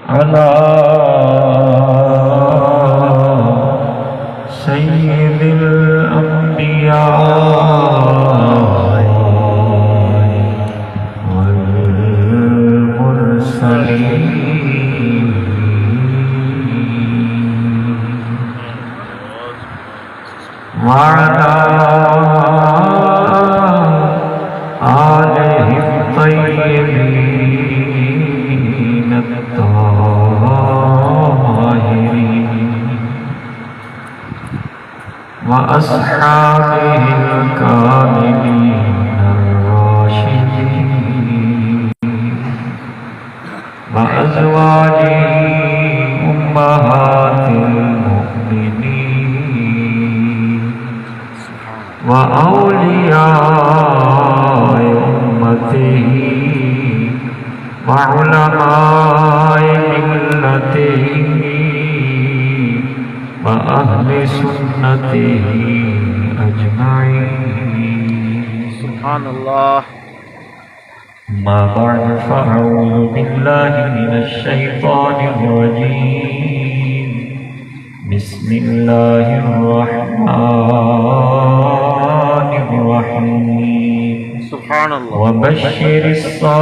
على سيد الأنبياء والمرسلين وعلى آله الطيبين الطاهرين وأصحابه الكاملين الراشدين وأزواجه أمهات المؤمنين وأولياء أمته وعلماء ملته وأهل سنته أجمعين. سبحان الله. ما بعد فأعوذ بالله من الشيطان الرجيم. بسم الله الرحمن الرحيم. سبحان الله. وبشر الصابرين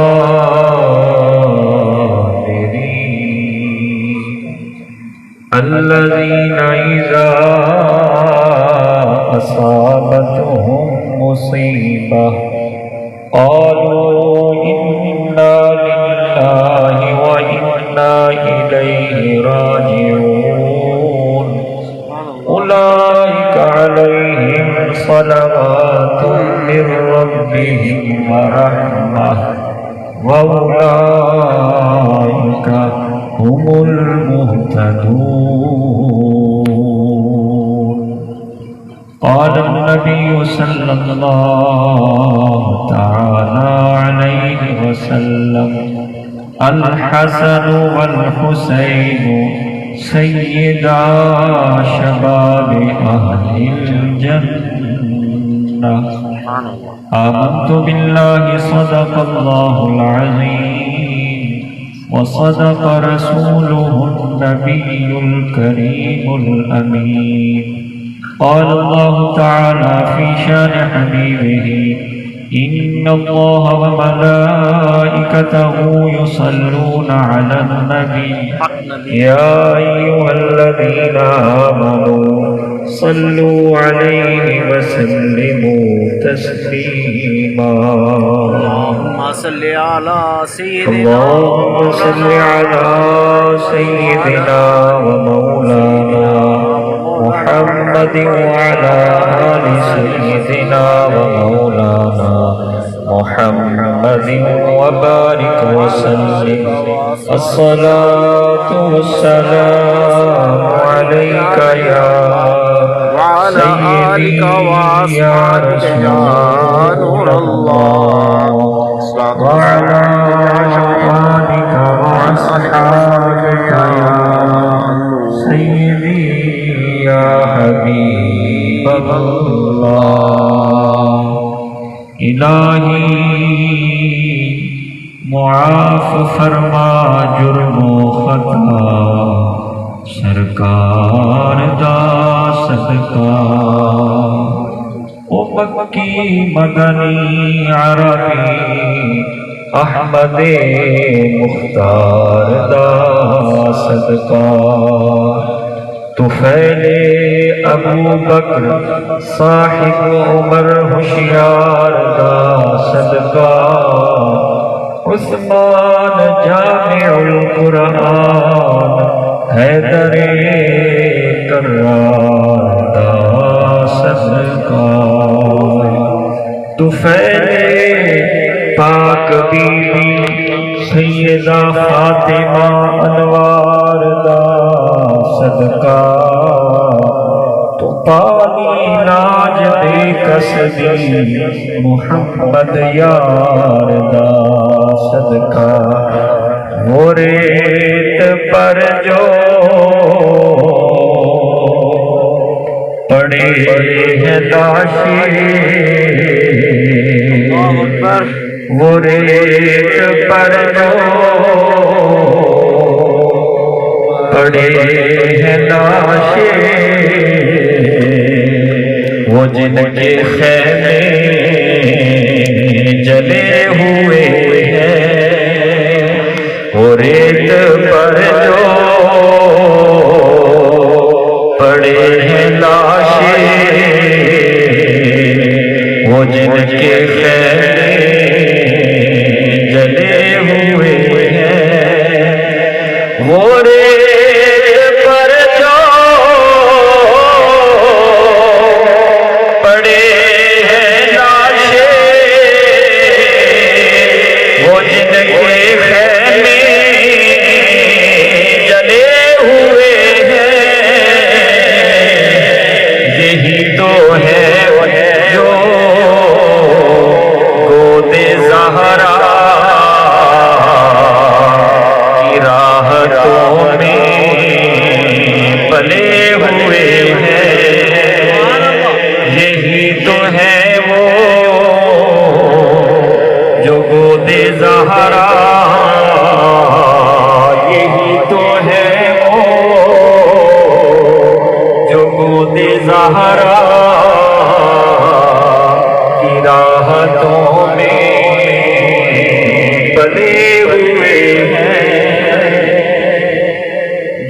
الذين إذا أصابتهم مصيبة قالوا إنا لله وإنا إليه راجعون. أولئك عليهم صلوات من ربهم ورحمة وأولئك هم المهتدون. قال النبي صلى الله تعالى عليه وسلم: الحسن والحسين سيدا شباب أهل الجنة. آمنت بالله صدق الله العظيم وصدق رسوله النبي الكريم الأمين. قال الله تعالى في شان حبيبه: إن الله وملائكته يصلون على النبي يا أيها الذين آمنوا صلوا عليه وسلموا تسليما. اللهم صل على سيدنا اللهم صل على سيدنا ومولانا محمد وعلى آل سيدنا ومولانا محمد وبارك وسلم. الصلاة والسلام عليك يا سيدي يا رسول الله وعلى آلك وأصحابك يا سيدي يا حبيب الله. الہی معاف فرما جرم و خطا سرکار دا صدقہ. او مکی مدنی عربی احمد مختار دا صدقہ. طفیل ابو بکر صاحب عمر ہوشیار دا صدقہ. عثمان جامع القرآن حیدر کرار دا صدقہ. طفیل پاک بی بی سیدہ فاطمہ انوار دا صدقہ. تو پانی ناج دے کسبی محمد یار دا صدقہ. وہ ریت پر جو پڑے ہیں داشی وہ ریت پر جو پڑے ہیں لاشیں وہ جن کے خیمے جلے ہوئے ہیں، وہ ریت پر جو پڑے ہیں لاشیں وہ جن کے خیمے جلے ہوئے ہیں، وہ ریت پر جو پڑے ہیں لاشیں وہ جن کے خیمے جلے ہوئے ہیں، یہی تو ہے جو گود زہرا کی راحتوں میں پلے ہوئے ہیں، یہی تو ہے وہ جو گود زہرا، یہی تو ہے وہ جو گود زہرا کی راحتوں میں پلے ہوئے ہیں،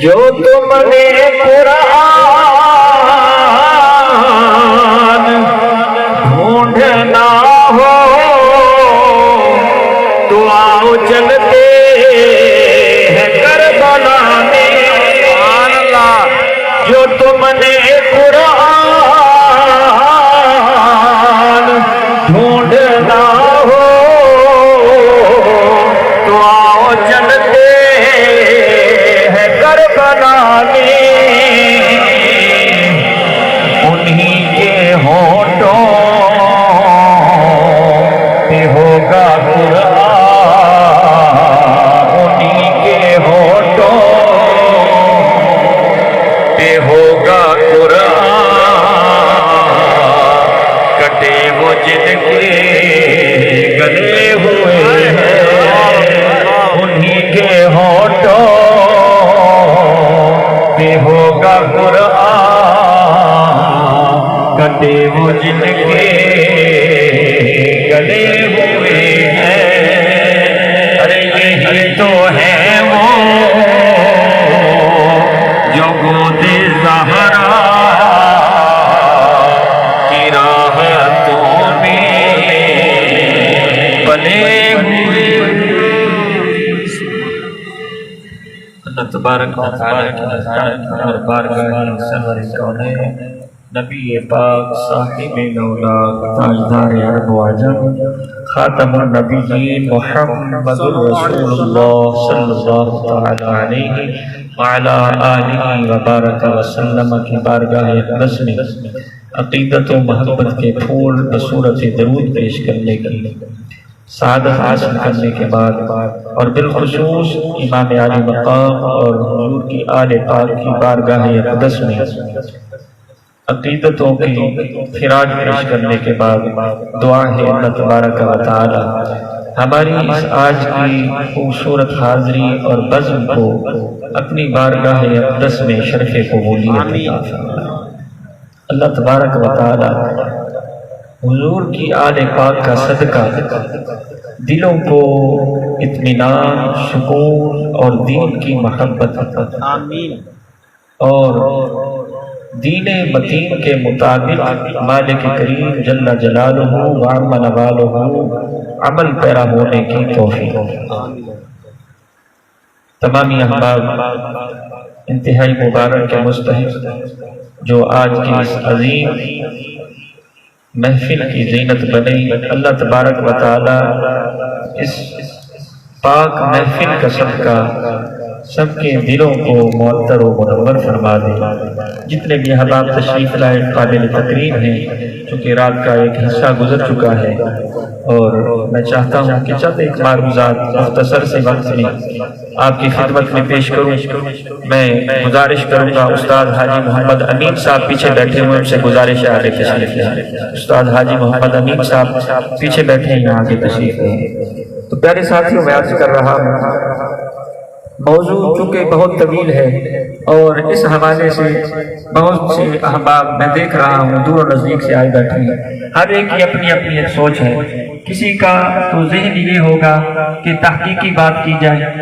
جو تم نے قرآن ڈھونڈنا ہو تو آؤ چلتے ہیں کربلا میں، جو تم نے قرآن ڈھونڈنا ہو تو آؤ چلتے ہیں کربلا میں، انہی کے ہونٹوں پہ ہوگا قرآن، انہی کے ہونٹوں پہ ہوگا قرآن، کٹے وہ جن کے گلے ہوئے ہیں، انہی کے ہونٹوں پہ ہوگا قرآن، کٹے وہ جن کے گلے ہوئے ہیں، ارے یہی تو ہے وہ جو گود زہرا کی راحتوں میں پلے ہوئے۔ اللہ تبارک و تعالیٰ کی اور بارگاہ سرور کونین نبی پاک صاحب اولاد تاجدار عرب و عجم خاتم النبیین محمد رسول اللہ صلی اللہ تعالی علیہ وعلی آلہ وبارک وسلم کی بارگاہ اقدس میں عقیدت و محبت کے پھول بصورت درود پیش کرنے کی سعادت حاصل کرنے کے بعد اور بالخصوص امام علی مقام اور حضور کی آل پاک کی بارگاہ اقدس میں عقیدتوں کی خراج پیش کرنے کے بعد دعا ہے اللہ تبارک و تعالی ہماری اس آج کی خوبصورت حاضری اور بزم کو اپنی بارگاہ اقدس میں شرف قبولیت عطا فرمائے۔ اللہ تبارک و تعالی حضور کی آل پاک کا صدقہ دلوں کو اطمینان، سکون اور دین کی محبت عطا فرمائے اور دین متین کے مطابق مالک کریم جل جلالہ وعم نوالہ عمل پیرا ہونے کی توفیق۔ تمامی احباب انتہائی مبارک کے مستحق جو آج کی اس عظیم محفل کی زینت بنی، اللہ تبارک و تعالی اس پاک محفل کا صدقہ سب کے دلوں کو معطر و منور فرما دے۔ جتنے بھی احباب تشریف لائے قابل تکریم ہیں، چونکہ رات کا ایک حصہ گزر چکا ہے اور میں چاہتا ہوں کہ چند ایک معروضات مختصر سے وقت میں آپ کی خدمت میں پیش کروں۔ میں گزارش کروں گا استاد حاجی محمد امین صاحب پیچھے بیٹھے ہوئے، ان سے گزارش ہے آگے تشریف لیں۔ استاد حاجی محمد امین صاحب پیچھے بیٹھے ہیں، یہاں آگے تشریف لیں۔ تو پیارے ساتھیوں میں عرض کر رہا ہوں موضوع چونکہ بہت طویل ہے اور اس حوالے سے بہت سے احباب میں دیکھ رہا ہوں دور و نزدیک سے آئے بیٹھے ہیں، ہر ایک کی اپنی اپنی ایک سوچ ہے۔ کسی کا تو ذہن یہ ہوگا کہ تحقیقی بات کی جائے،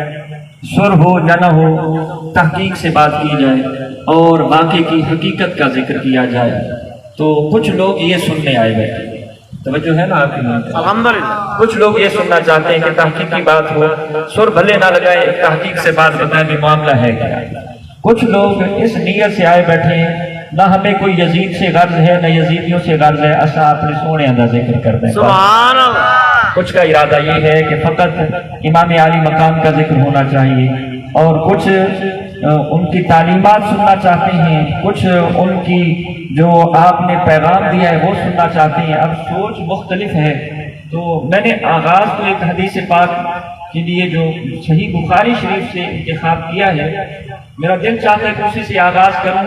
سر ہو یا نہ ہو تحقیق سے بات کی جائے اور واقعے کی حقیقت کا ذکر کیا جائے، تو کچھ لوگ یہ سننے آئے بیٹھے ہیں۔ توجہ ہے نا آپ کی؟ الحمدللہ۔ کچھ لوگ یہ سننا چاہتے ہیں کہ تحقیقی بات ہو، سر بھلے نہ لگائے، ایک تحقیق سے بات بتائیں بھی معاملہ ہے کیا۔ کچھ لوگ اس نیت سے آئے بیٹھے ہیں نہ ہمیں کوئی یزید سے غرض ہے نہ یزیدیوں سے غرض ہے، ایسا اپنے سونے اندر ذکر کر دیں۔ سبحان اللہ۔ کچھ کا ارادہ یہ ہے کہ فقط امام عالی مقام کا ذکر ہونا چاہیے، اور کچھ ان کی تعلیمات سننا چاہتے ہیں، کچھ ان کی جو آپ نے پیغام دیا ہے وہ سننا چاہتے ہیں۔ اب سوچ مختلف ہے، تو میں نے آغاز تو ایک حدیث پاک کے لیے جو صحیح بخاری شریف سے انتخاب کیا ہے، میرا دل چاہتا ہے کہ اسی سے آغاز کروں،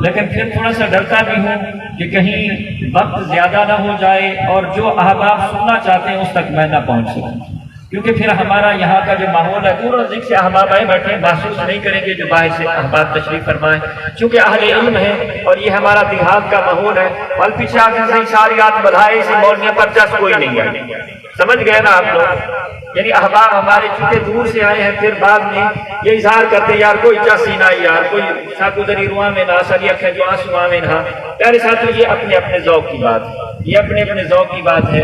لیکن پھر تھوڑا سا ڈرتا بھی ہوں کہ کہیں وقت زیادہ نہ ہو جائے اور جو احباب سننا چاہتے ہیں اس تک میں نہ پہنچ سکوں، کیونکہ پھر ہمارا یہاں کا جو ماحول ہے دور و ذکر سے احباب آئے بیٹھے محسوس نہیں کریں گے جو باہر سے احباب تشریف فرمائیں، چونکہ اہل علم ہے اور یہ ہمارا دیہات کا ماحول ہے۔ اور پیچھے آ کے صحیح ساری رات بدھائے اسی مولویوں پر جس کوئی نہیں ہے، سمجھ گئے نا آپ لوگ؟ یعنی احباب ہمارے چونکہ دور سے آئے ہیں، پھر بعد میں یہ اظہار کرتے یار کوئی چاسی نہ، یار کوئی ساکو دری رواں میں نہ، سری اکھیں جو آنسواں میں نہ۔ پیارے ساتھیو، یہ اپنے اپنے ذوق کی بات ہے، یہ اپنے اپنے ذوق کی بات ہے۔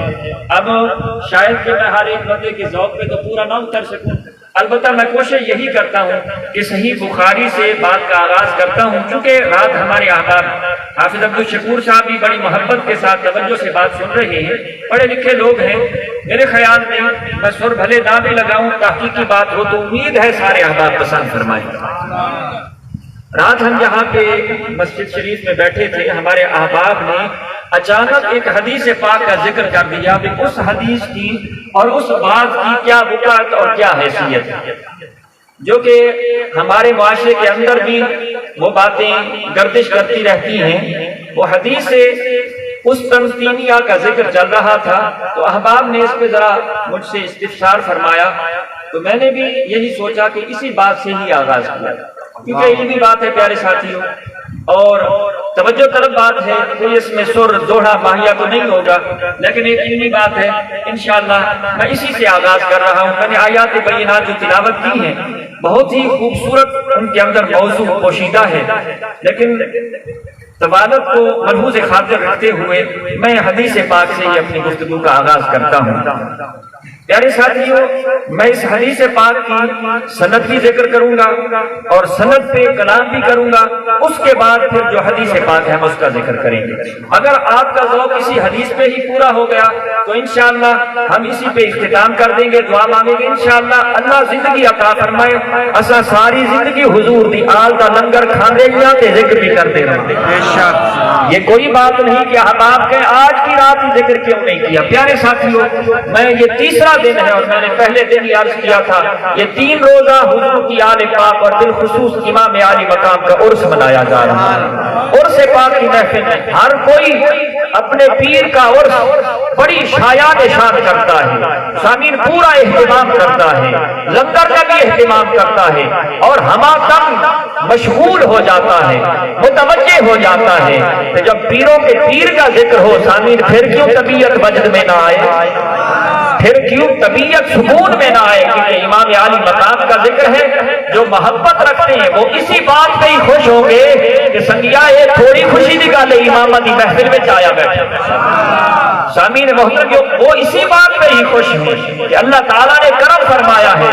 اب شاید کہ میں ہر ایک بندے کے ذوق پہ تو پورا نہ اتر سکوں، البتہ میں کوشش یہی کرتا ہوں کہ صحیح بخاری سے بات کا آغاز کرتا ہوں، چونکہ رات ہمارے احباب حافظ عبدالشکور صاحب بھی بڑی محبت کے ساتھ توجہ سے بات سن رہے ہیں، پڑھے لکھے لوگ ہیں۔ میرے خیال میں سر بھلے نہ بھی لگاؤں، تحقیقی بات ہو تو امید ہے سارے احباب پسند فرمائیں۔ رات ہم یہاں پہ مسجد شریف میں بیٹھے تھے، ہمارے احباب نے اچانک ایک حدیث پاک کا ذکر کر دیا کہ اس حدیث کی اور اس بات کی کیا وقعت اور کیا حیثیت ہے، جو کہ ہمارے معاشرے کے اندر بھی وہ باتیں گردش کرتی رہتی ہیں۔ وہ حدیث سے قسطنطینیہ کا ذکر چل رہا تھا، تو احباب نے اس پہ ذرا مجھ سے استفسار فرمایا، تو میں نے بھی یہی سوچا کہ اسی بات سے ہی آغاز کیا، کیونکہ علمی بات ہے پیارے ساتھیوں اور توجہ طلب بات ہے، کوئی اس میں سر دوہرا ماہیہ تو نہیں ہوگا، لیکن ایک علمی بات ہے۔ انشاءاللہ میں اسی سے آغاز کر رہا ہوں۔ میں نے آیات بینات جو تلاوت کی ہیں بہت ہی خوبصورت ان کے اندر موضوع پوشیدہ ہے، لیکن طوالت کو ملحوظ خاطر رکھتے ہوئے میں حدیث پاک سے ہی اپنی گفتگو کا آغاز کرتا ہوں۔ پیارے ساتھیو، میں اس حدیث پاک کی سند بھی ذکر کروں گا اور سند پہ کلام بھی کروں گا، اس کے بعد پھر جو حدیث پاک ہے ہم اس کا ذکر کریں گے۔ اگر آپ کا ذوق اسی حدیث پہ ہی پورا ہو گیا تو انشاءاللہ ہم اسی پہ اختتام کر دیں گے، دعا مانگیں گے انشاءاللہ اللہ زندگی عطا فرمائے، اسا ساری زندگی حضور دی آل دا لنگر کھاندے گیا تے ذکر بھی کرتے رہتے۔ یہ کوئی بات نہیں کہ احباب کے آج کی رات ہی ذکر کیوں نہیں کیا۔ پیارے ساتھیو، میں یہ تیسرا دن ہے اور میں نے پہلے دن ہی عرض کیا تھا یہ 3 روزہ حضور کی آل پاک اور بالخصوص امام عالی مقام کا عرس منایا جا رہا ہے۔ عرس پاک کی محفل میں ہر کوئی اپنے پیر کا عرس بڑی شایان شان کرتا ہے، سامعین پورا اہتمام کرتا ہے، لنگر کا بھی اہتمام کرتا ہے اور ہما تم مشغول ہو جاتا ہے، متوجہ ہو جاتا ہے۔ کہ جب پیروں کے پیر کا ذکر ہو سامعین، پھر کیوں طبیعت وجد میں نہ آئے، پھر کیوں طبیعت سکون میں نہ آئے، کیونکہ امام عالی مقام کا ذکر ہے۔ جو محبت رکھتے ہیں وہ اسی بات پہ ہی خوش ہوں گے کہ سنگیا یہ تھوڑی خوشی نکالے امامہ دی محفل میں آیا بیٹھے۔ سامعین محترم، وہ اسی بات پہ ہی خوش ہیں کہ اللہ تعالیٰ نے کرم فرمایا ہے،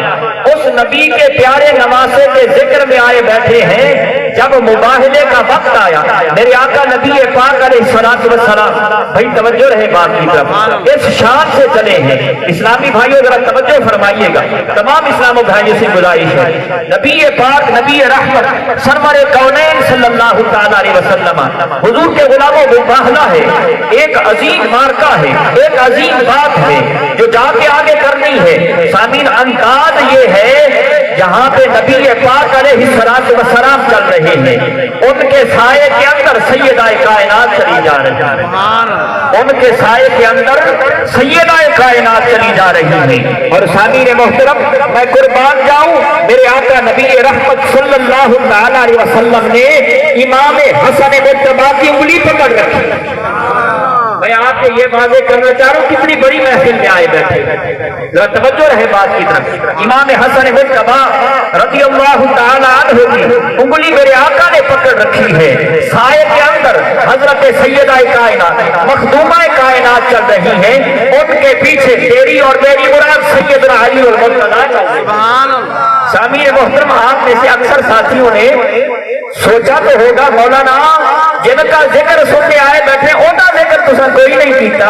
اس نبی کے پیارے نواسے کے ذکر میں آئے بیٹھے ہیں۔ جب مباہلے کا وقت آیا، میرے آقا نبی پاک علیہ السلام، بھائی توجہ رہے بات کی طرف، اس شان سے چلے ہیں۔ اسلامی بھائیوں ذرا توجہ فرمائیے گا، تمام اسلام بھائیوں سے گزارش ہے، نبی پاک نبی رحمت سرور کونین صلی اللہ تعالیٰ علیہ وسلم حضور کے غلاموں مباہلہ ہے، ایک عظیم مارکہ ہے، ایک عظیم بات ہے جو جا کے آگے کرنی ہے۔ سامعین انداز یہ ہے جہاں پہ نبی پاک علیہ السلام چل رہے ہیں، ان کے سائے کے اندر سیدہ کائنات چلی جا رہی ہے، ان کے سائے کے اندر سیدہ کائنات چلی جا رہی ہے۔ اور سامعین محترم، میں قربان جاؤں، میرے آقا نبی رحمت صلی اللہ تعالی علیہ وسلم نے امام حسن مجتبی کی انگلی پکڑ رکھی۔ میں آپ کو یہ واضح کرنا چاہ رہا ہوں کتنی بڑی محفل میں آئے بیٹھے، ذرا توجہ رہے بات کی طرف۔ امام حسن مجتبی رضی اللہ تعالی عنہ کی انگلی میرے آقا نے پکڑ رکھی ہے، سائے کے اندر حضرت سیدہ کائنات مخدومہ کائنات چل رہی ہیں، ان کے پیچھے تیری اور میری مراد سیدنا علی المرتضیٰ چل رہی ہے۔ سامعین محترم، آپ میں سے اکثر ساتھیوں نے سوچا تو ہوگا مولانا جن کا ذکر سننے آئے بیٹھے ان کا ذکر تو کوئی نہیں پیتا،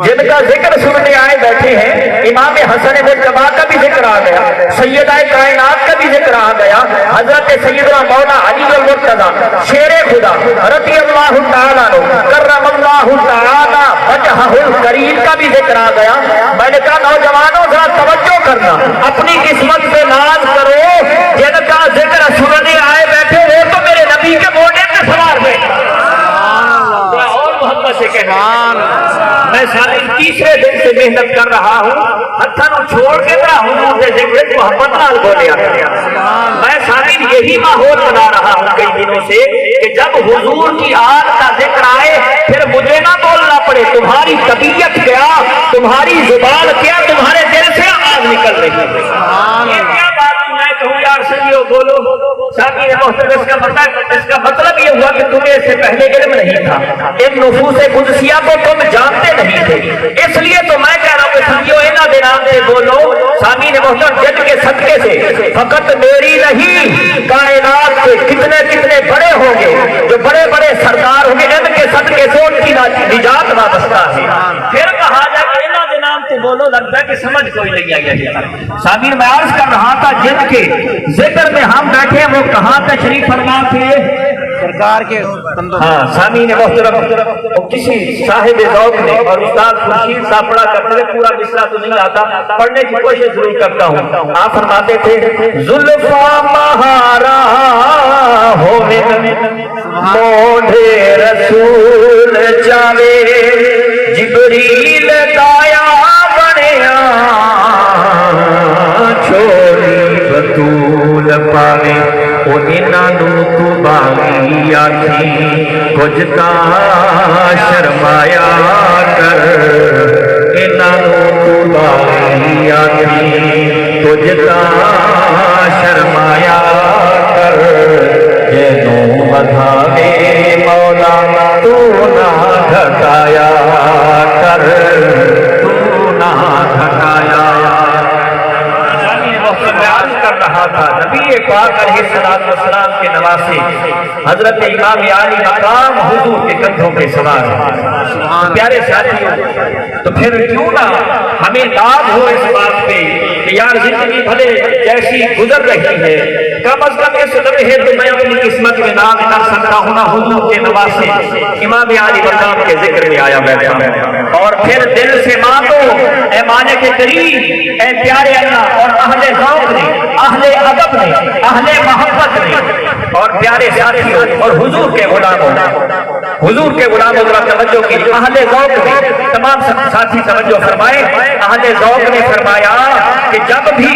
جن کا ذکر سننے آئے بیٹھے ہیں امام حسن مجتبی کا بھی ذکر آ گیا، سیدہ کائنات کا بھی ذکر آ گیا، حضرت سیدنا مولا علی المرتضیٰ شیر خدا رضی اللہ تعالیٰ عنہ کرم اللہ تعالیٰ وجہہ الکریم کا بھی ذکر آ گیا۔ میں نے کہا نوجوانوں ذرا توجہ کرنا، اپنی قسمت پہ ناز کرو، جن کا ذکر سننے آئے بیٹھے وہ تو میرے نبی کے موڈے پہ سوار ہوئے۔ اور محبت سے کہنا، میں سارے تیسرے دن سے محنت کر رہا ہوں، ہتھن چھوڑ کے میرا حضور سے ذکر محبت نال بولیا کریا۔ میں سارے یہی ماحول بنا رہا ہوں کئی دنوں سے کہ جب حضور کی آل کا ذکر آئے پھر مجھے نہ بولنا پڑے، تمہاری طبیعت کیا، تمہاری زبان کیا، تمہارے دل سے آواز نکل رہی ہے۔ یہ کیا بات میں کہوں یار سنیو بولو، ساتھی محترم، اس کا مطلب یہ ہوا کہ تمہیں اس سے پہلے علم نہیں تھا، ان نفوس قدسیہ کو تم جانتے نہیں تھے، اس لیے تو میں کہہ رہا ہوں کہ سنیو انہاں دے نام سے بولو۔ سامعین محترم، جن کے صدقے سے فقط میری نہیں کائنات کے کتنے کتنے بڑے ہوں گے، جو بڑے بڑے سردار ہوں گے، ان کے صدقے سے ان کی نجات وابستہ ہے۔ پھر کہا جائے کہ انہاں دے نام سے بولو، لگتا ہے کہ سمجھ کوئی نہیں آئی ہے۔ سامعین، میں عرض کر رہا تھا جن کے ذکر میں ہم بیٹھے وہ کہاں تشریف فرما تھے؟ سرکار کے ہاں سامعین محترم، کسی صاحب ذوق نے اور استاد خورشید صاحب پڑھا کرتے تھے، پورا مصرع تو نہیں آتا، پڑھنے کی کوشش ضرور کرتا ہوں۔ آپ فرماتے تھے زلفاں مہارا ہوے موڈھے رسول جاوے، جبریل دایا بنیا چھوڑی بطول پاوے، وہ انہاں نوں تو باغی آکھی کچھ تاں شرمایا کر، انہاں نوں تو باغی آکھی کچھ تاں شرمایا کر، جنوں بدھاوے مولا تو نہ گھٹایا کر، تو نہ گھٹایا۔ کر رہا تھا نبی پاک علیہ السلام کے نواسے حضرت امام علی مقام حضور کے کندھوں پہ سوار ہے۔ پیارے ساتھیوں، تو پھر کیوں نہ ہمیں داد ہو اس بات پہ کہ یار زندگی بھلے جیسی گزر رہی ہے، کم از کم اس لمحے تو میں اپنی قسمت میں نام کر سکتا ہوں نا حضور کے نواسے امام علی مقام کے ذکر میں آیا بیٹھا، اور پھر دل سے مانگو اے مالک کریم، اے پیارے اللہ، اور اہل ذوق نے، اہل ادب نے، اہل محبت نے، اور پیارے ساتھیوں اور حضور کے غلاموں، حضور کے غلاموں ذرا توجہ کی، اہل ذوق نے، تمام ساتھی توجہ فرمائے، اہل ذوق نے فرمایا کہ جب بھی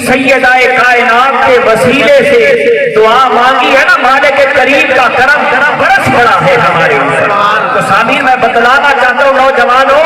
سیدہ کائنات کے وسیلے سے دعا مانگی ہے نا مالک کریم کا کرم برس پڑا ہے ہمارے اوپر۔ تو سامعین، میں بتلانا چاہتا ہوں نوجوانوں،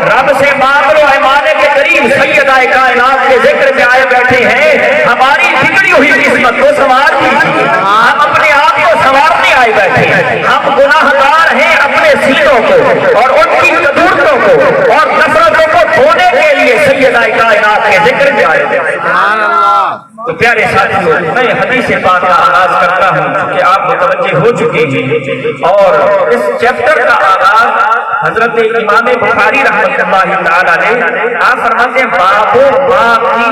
رب سے مانگ لو اے مالک کریم، سیدہ کائنات کے ذکر میں آئے بیٹھے ہیں، ہماری بگڑی ہوئی قسمت کو سنوار دیجیے۔ ہم اپنے آپ کو سنوارنے آئے بیٹھے ہیں، ہم گناہ گار ہیں اپنے سینوں کو اور ان کی قدورتوں کو اور نفرتوں کو دھونے کے لیے سیدہ کائنات کے ذکر میں آئے بیٹھے ہیں۔ تو پیارے ساتھیوں، میں حدیث پاک کا آغاز کرتا ہوں کہ آپ متوجہ ہو چکے ہیں، اور اس چیپٹر کا آغاز حضرت امام بخاری رحمۃ اللہ تعالی علیہ آپ فرماتے ہیں باب باقی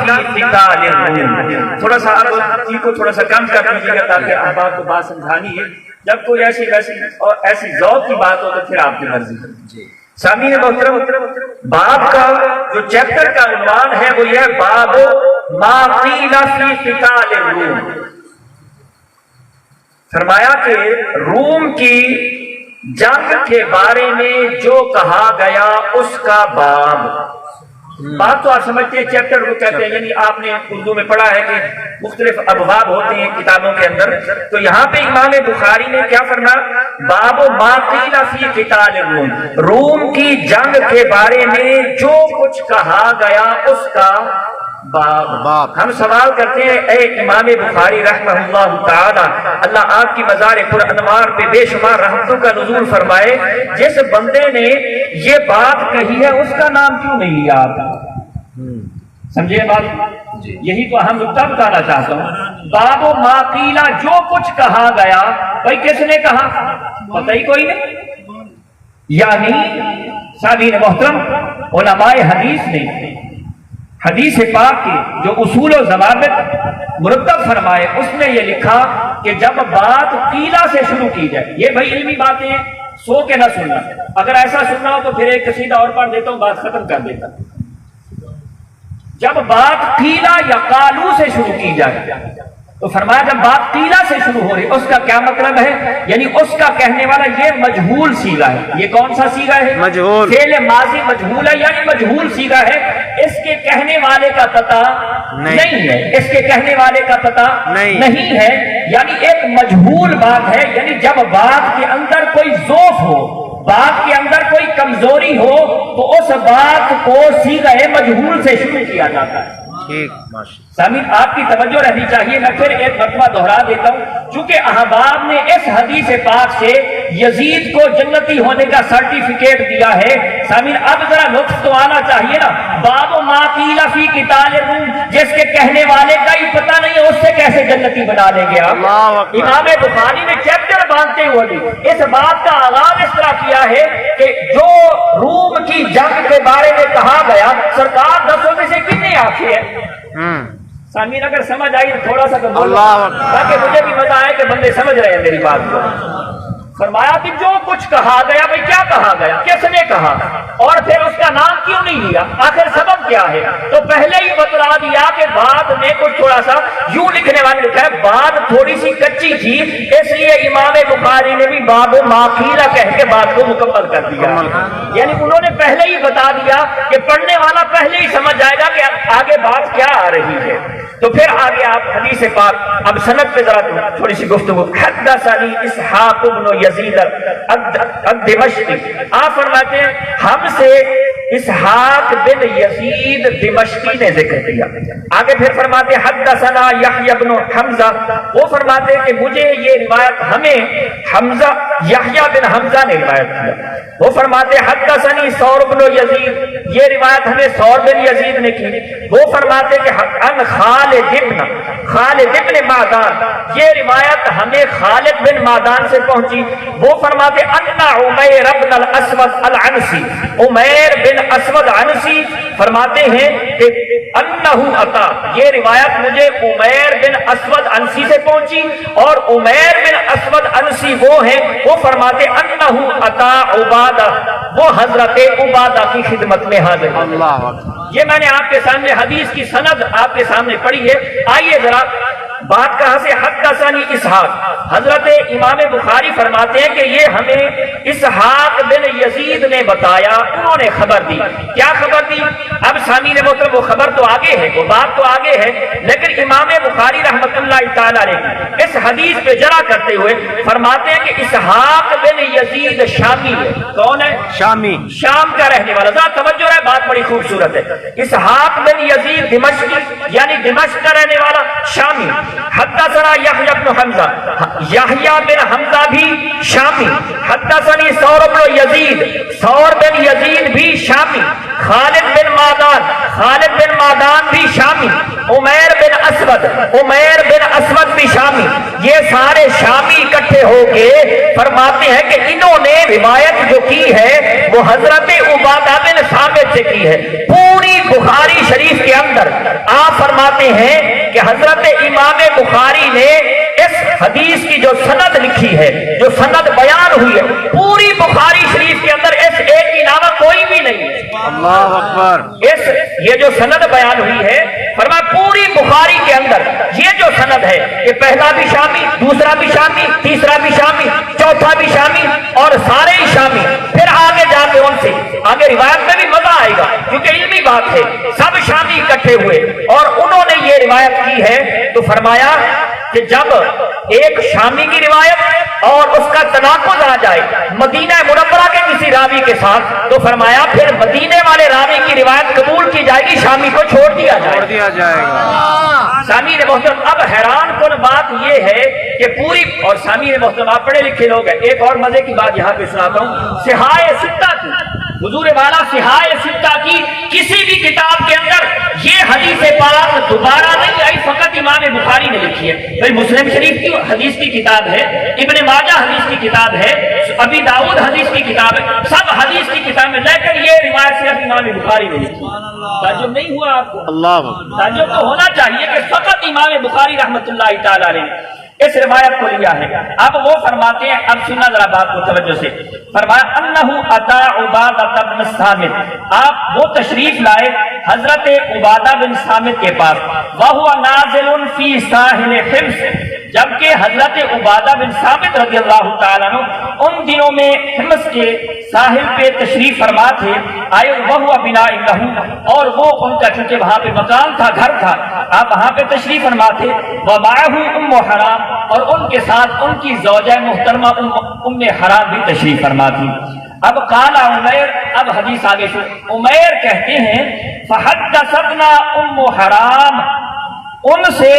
فی قتال الروم۔ تھوڑا سا آپ کو تھوڑا سا کم کر دیجیے گا تاکہ آپ کو بات سمجھانی ہے، جب کوئی ایسی اور ایسی ذوق کی بات ہو تو پھر آپ کی مرضی ہے۔ سامعین محترم، باب کا جو چیپٹر کا عنوان ہے وہ یہ باب ما قیل فی قتال الروم، فرمایا کہ روم کی جنگ کے بارے میں جو کہا گیا اس کا باب. بات تو آپ سمجھتے ہیں چیپٹر کو کہتے ہیں، یعنی آپ نے اردو میں پڑھا ہے کہ مختلف ابواب ہوتے ہیں کتابوں کے اندر. تو یہاں پہ امام بخاری نے کیا فرمایا؟ باب ما قیل فی قتال الروم، روم کی جنگ کے بارے میں جو کچھ کہا گیا اس کا باب. ہم سوال کرتے ہیں اے امام بخاری رحمہ اللہ تعالی، اللہ آپ کی مزار پر انوار پہ بے شمار رحمتوں کا نزول فرمائے، جس بندے نے یہ بات کہی ہے اس کا نام کیوں نہیں لیا آپ؟ سمجھے بات؟ یہی تو ہم نقطہ بتانا چاہتا ہوں. باب ما قیل، جو کچھ کہا گیا، بھائی کس نے کہا؟ پتہ ہی کوئی نہیں. یعنی سامعین محترم، علماء حدیث نے حدیث پاک کے جو اصول و ضوابط مرتب فرمائے اس میں یہ لکھا کہ جب بات قیلا سے شروع کی جائے، یہ بھائی علمی باتیں ہیں، سو کے نہ سننا. اگر ایسا سننا ہو تو پھر ایک قصیدہ اور پڑھ دیتا ہوں، بات ختم کر دیتا. جب بات قیلا یا قالو سے شروع کی جائے تو فرمایا جب بات قیلا سے شروع ہو رہی اس کا کیا مطلب ہے؟ یعنی اس کا کہنے والا یہ مجہول صیغہ ہے. یہ کون سا صیغہ ہے؟ مجہول. فعل ماضی مجہول ہے، یعنی مجہول صیغہ ہے. اس کے کہنے والے کا پتہ نہیں ہے، اس کے کہنے والے کا پتہ نہیں ہے، یعنی ایک مجہول بات ہے. یعنی جب بات کے اندر کوئی ضعف ہو، بات کے اندر کوئی کمزوری ہو تو اس بات کو صیغہ مجہول سے شروع کیا جاتا ہے. سامعین آپ کی توجہ رہنی چاہیے، میں پھر ایک مرتبہ دہرا دیتا ہوں، چونکہ احباب نے اس حدیث پاک سے یزید کو جنتی ہونے کا سرٹیفکیٹ دیا ہے. سامعین اب ذرا لطف تو آنا چاہیے نا. باب ما قیل فی قتال الروم، جس کے کہنے والے کا ہی پتہ نہیں ہے اس سے کیسے جنتی بنا لیں گے آپ؟ امام بخاری نے چیپٹر باندھتے ہوئے بھی اس بات کا آغاز اس طرح کیا ہے کہ جو روم کی جنگ کے بارے میں کہا گیا، سرکار دسوں میں سے کتنے آنکھیں ہیں؟ سامعین اگر سمجھ آئی تو تھوڑا سا تو بولو تاکہ مجھے بھی مزہ آئے کہ بندے سمجھ رہے ہیں میری بات کو. فرمایا کہ جو کچھ کہا گیا، بھئی کیا کہا گیا، کس نے کہا، اور پھر اس کا نام کیوں نہیں لیا، آخر سبب کیا ہے؟ تو پہلے ہی بتلا دیا کہ بات میں کچھ تھوڑا سا یوں لکھنے والے لکھا ہے بات تھوڑی سی کچی تھی، اس لیے امام بخاری نے بھی باب ما قیل کہہ کے بات کو مکمل کر دیا. یعنی انہوں نے پہلے ہی بتا دیا کہ پڑھنے والا پہلے ہی سمجھ جائے گا کہ آگے بات کیا آ رہی ہے. تو پھر آگے آپ حدیث پاک اب سند پہ ذرا تھوڑی سی گفتگو. حدثنی اسحاق بن یزید الدمشقی، آپ فرماتے ہیں ہم سے اسحاق بن یزید دمشقی نے ذکر کیا. آگے پھر فرماتے حدثنا یحییٰ بن حمزہ، وہ فرماتے کہ مجھے یہ روایت ہمیں حمزہ یحییٰ بن حمزہ نے روایت کیا. وہ فرماتے حدثنی ثور بن یزید، یہ روایت ہمیں ثور بن یزید نے کی. وہ فرماتے کہ ان خالد ابن معدان، یہ روایت ہمیں خالد بن معدان سے پہنچی. وہ فرماتے ان عمیر بن الاسود العنسی، عمیر بن اسود عنسی فرماتے ہیں کہ انہو عطا، یہ روایت مجھے عمیر بن اسود عنسی سے پہنچی، اور عمیر بن اسود عنسی وہ ہیں، وہ فرماتے انہو عطا عبادہ، وہ حضرت عبادہ کی خدمت میں حاضر. یہ میں نے آپ کے سامنے حدیث کی سند آپ کے سامنے پڑھی ہے. آئیے ذرا بات کہاں سے؟ حدثنی اسحاق، حضرت امام بخاری فرماتے ہیں کہ یہ ہمیں اسحاق بن یزید نے بتایا، انہوں نے خبر دی. کیا خبر دی؟ اب سامعین محترم وہ خبر تو آگے ہے، وہ بات تو آگے ہے، لیکن امام بخاری رحمۃ اللہ تعالی علیہ اس حدیث پہ جرا کرتے ہوئے فرماتے ہیں کہ اسحاق بن یزید شامی ہے. کون ہے؟ شامی، شام کا رہنے والا. ذرا توجہ ہے، بات بڑی خوبصورت ہے. اسحاق بن یزید دمشقی، یعنی دمشق کا رہنے والا، شامی. حدثنا یحییٰ بن حمزہ، یحییٰ بن حمزہ بھی شامی. حدثنی ثور بن یزید، ثور بن یزید بھی شامی. خالد بن معدان، خالد بن معدان بھی شامی. عمیر بن اسود، عمیر بن اسود بھی شامی. یہ سارے شامی اکٹھے ہو کے فرماتے ہیں کہ انہوں نے روایت جو کی ہے وہ حضرت عبادہ بن ثابت سے کی ہے. پوری بخاری شریف کے اندر آپ فرماتے ہیں کہ حضرت امام بخاری نے اس حدیث کی جو سند لکھی ہے، جو سند بیان ہوئی ہے، پوری بخاری شریف کے اندر اس ایک کے علاوہ کوئی بھی نہیں ہے. اللہ اکبر. یہ جو سند بیان ہوئی ہے فرمایا پوری بخاری کے اندر یہ جو سند ہے کہ پہلا بھی شامی، دوسرا بھی شامی، تیسرا بھی شامی، چوتھا بھی شامی اور سارے ہی شامی، پھر آگے جا کے ان سے آگے روایت میں بھی مزہ آئے گا کیونکہ علمی بات ہے، سب شامی اکٹھے ہوئے اور انہوں نے یہ روایت کی ہے، تو فرمایا کہ جب ایک شامی کی روایت اور اس کا تناقض آ جائے مدینہ منورہ کے کسی راوی کے ساتھ، تو فرمایا پھر مدینے والے راوی کی روایت قبول کی جائے گی، شامی کو چھوڑ دیا جائے گا۔ سامعین محترم، اب حیران کن بات یہ ہے کہ پوری، اور سامعین محترم آپ پڑھے لکھے لوگ ہیں، ایک اور مزے کی بات یہاں پہ سناتا ہوں، صحائے ستہ کی، حضور والا صحائے ستہ کی کسی بھی کتاب کے اندر یہ حدیث پاک دوبارہ نہیں آئی، فقط امام بخاری نے لکھی ہے۔ بھائی مسلم شریف کی حدیث کی کتاب ہے، ابن ماجہ حدیث کی کتاب ہے، ابی داؤد حدیث کی کتاب ہے، سب حدیث کی کتاب میں، لیکن یہ روایت صرف امام بخاری نے لکھی۔ تعجب نہیں ہوا آپ کو؟ اللہ تعجب تو ہونا چاہیے کہ فقط امام بخاری رحمۃ اللہ تعالی علیہ اس روایت کو لیا ہے۔ اب وہ فرماتے ہیں، اب سننا ذرا بات کو توجہ سے، فرمایا انہ اتی عبادہ بن الصامت، آپ وہ تشریف لائے حضرت عبادہ بن صامت کے پاس، وہو نازل فی ساحل حمص، جبکہ حضرت عبادہ بن صامت رضی اللہ تعالیٰ عنہ ان دنوں میں حمص کے ساحل پہ تشریف فرما تھے، آئے وہو بناء لہ، اور وہ ان کا چونکہ وہاں پہ مکان تھا، گھر تھا، آپ وہاں پہ تشریف فرما تھے، ومعہ ام حرام، اور ان کے ساتھ ان کی زوجہ محترمہ ام حرام بھی تشریف فرما تھی۔ اب قال عمیر، اب حدیث آگے سے عمیر کہتے ہیں فحدثتنا ام حرام، ان سے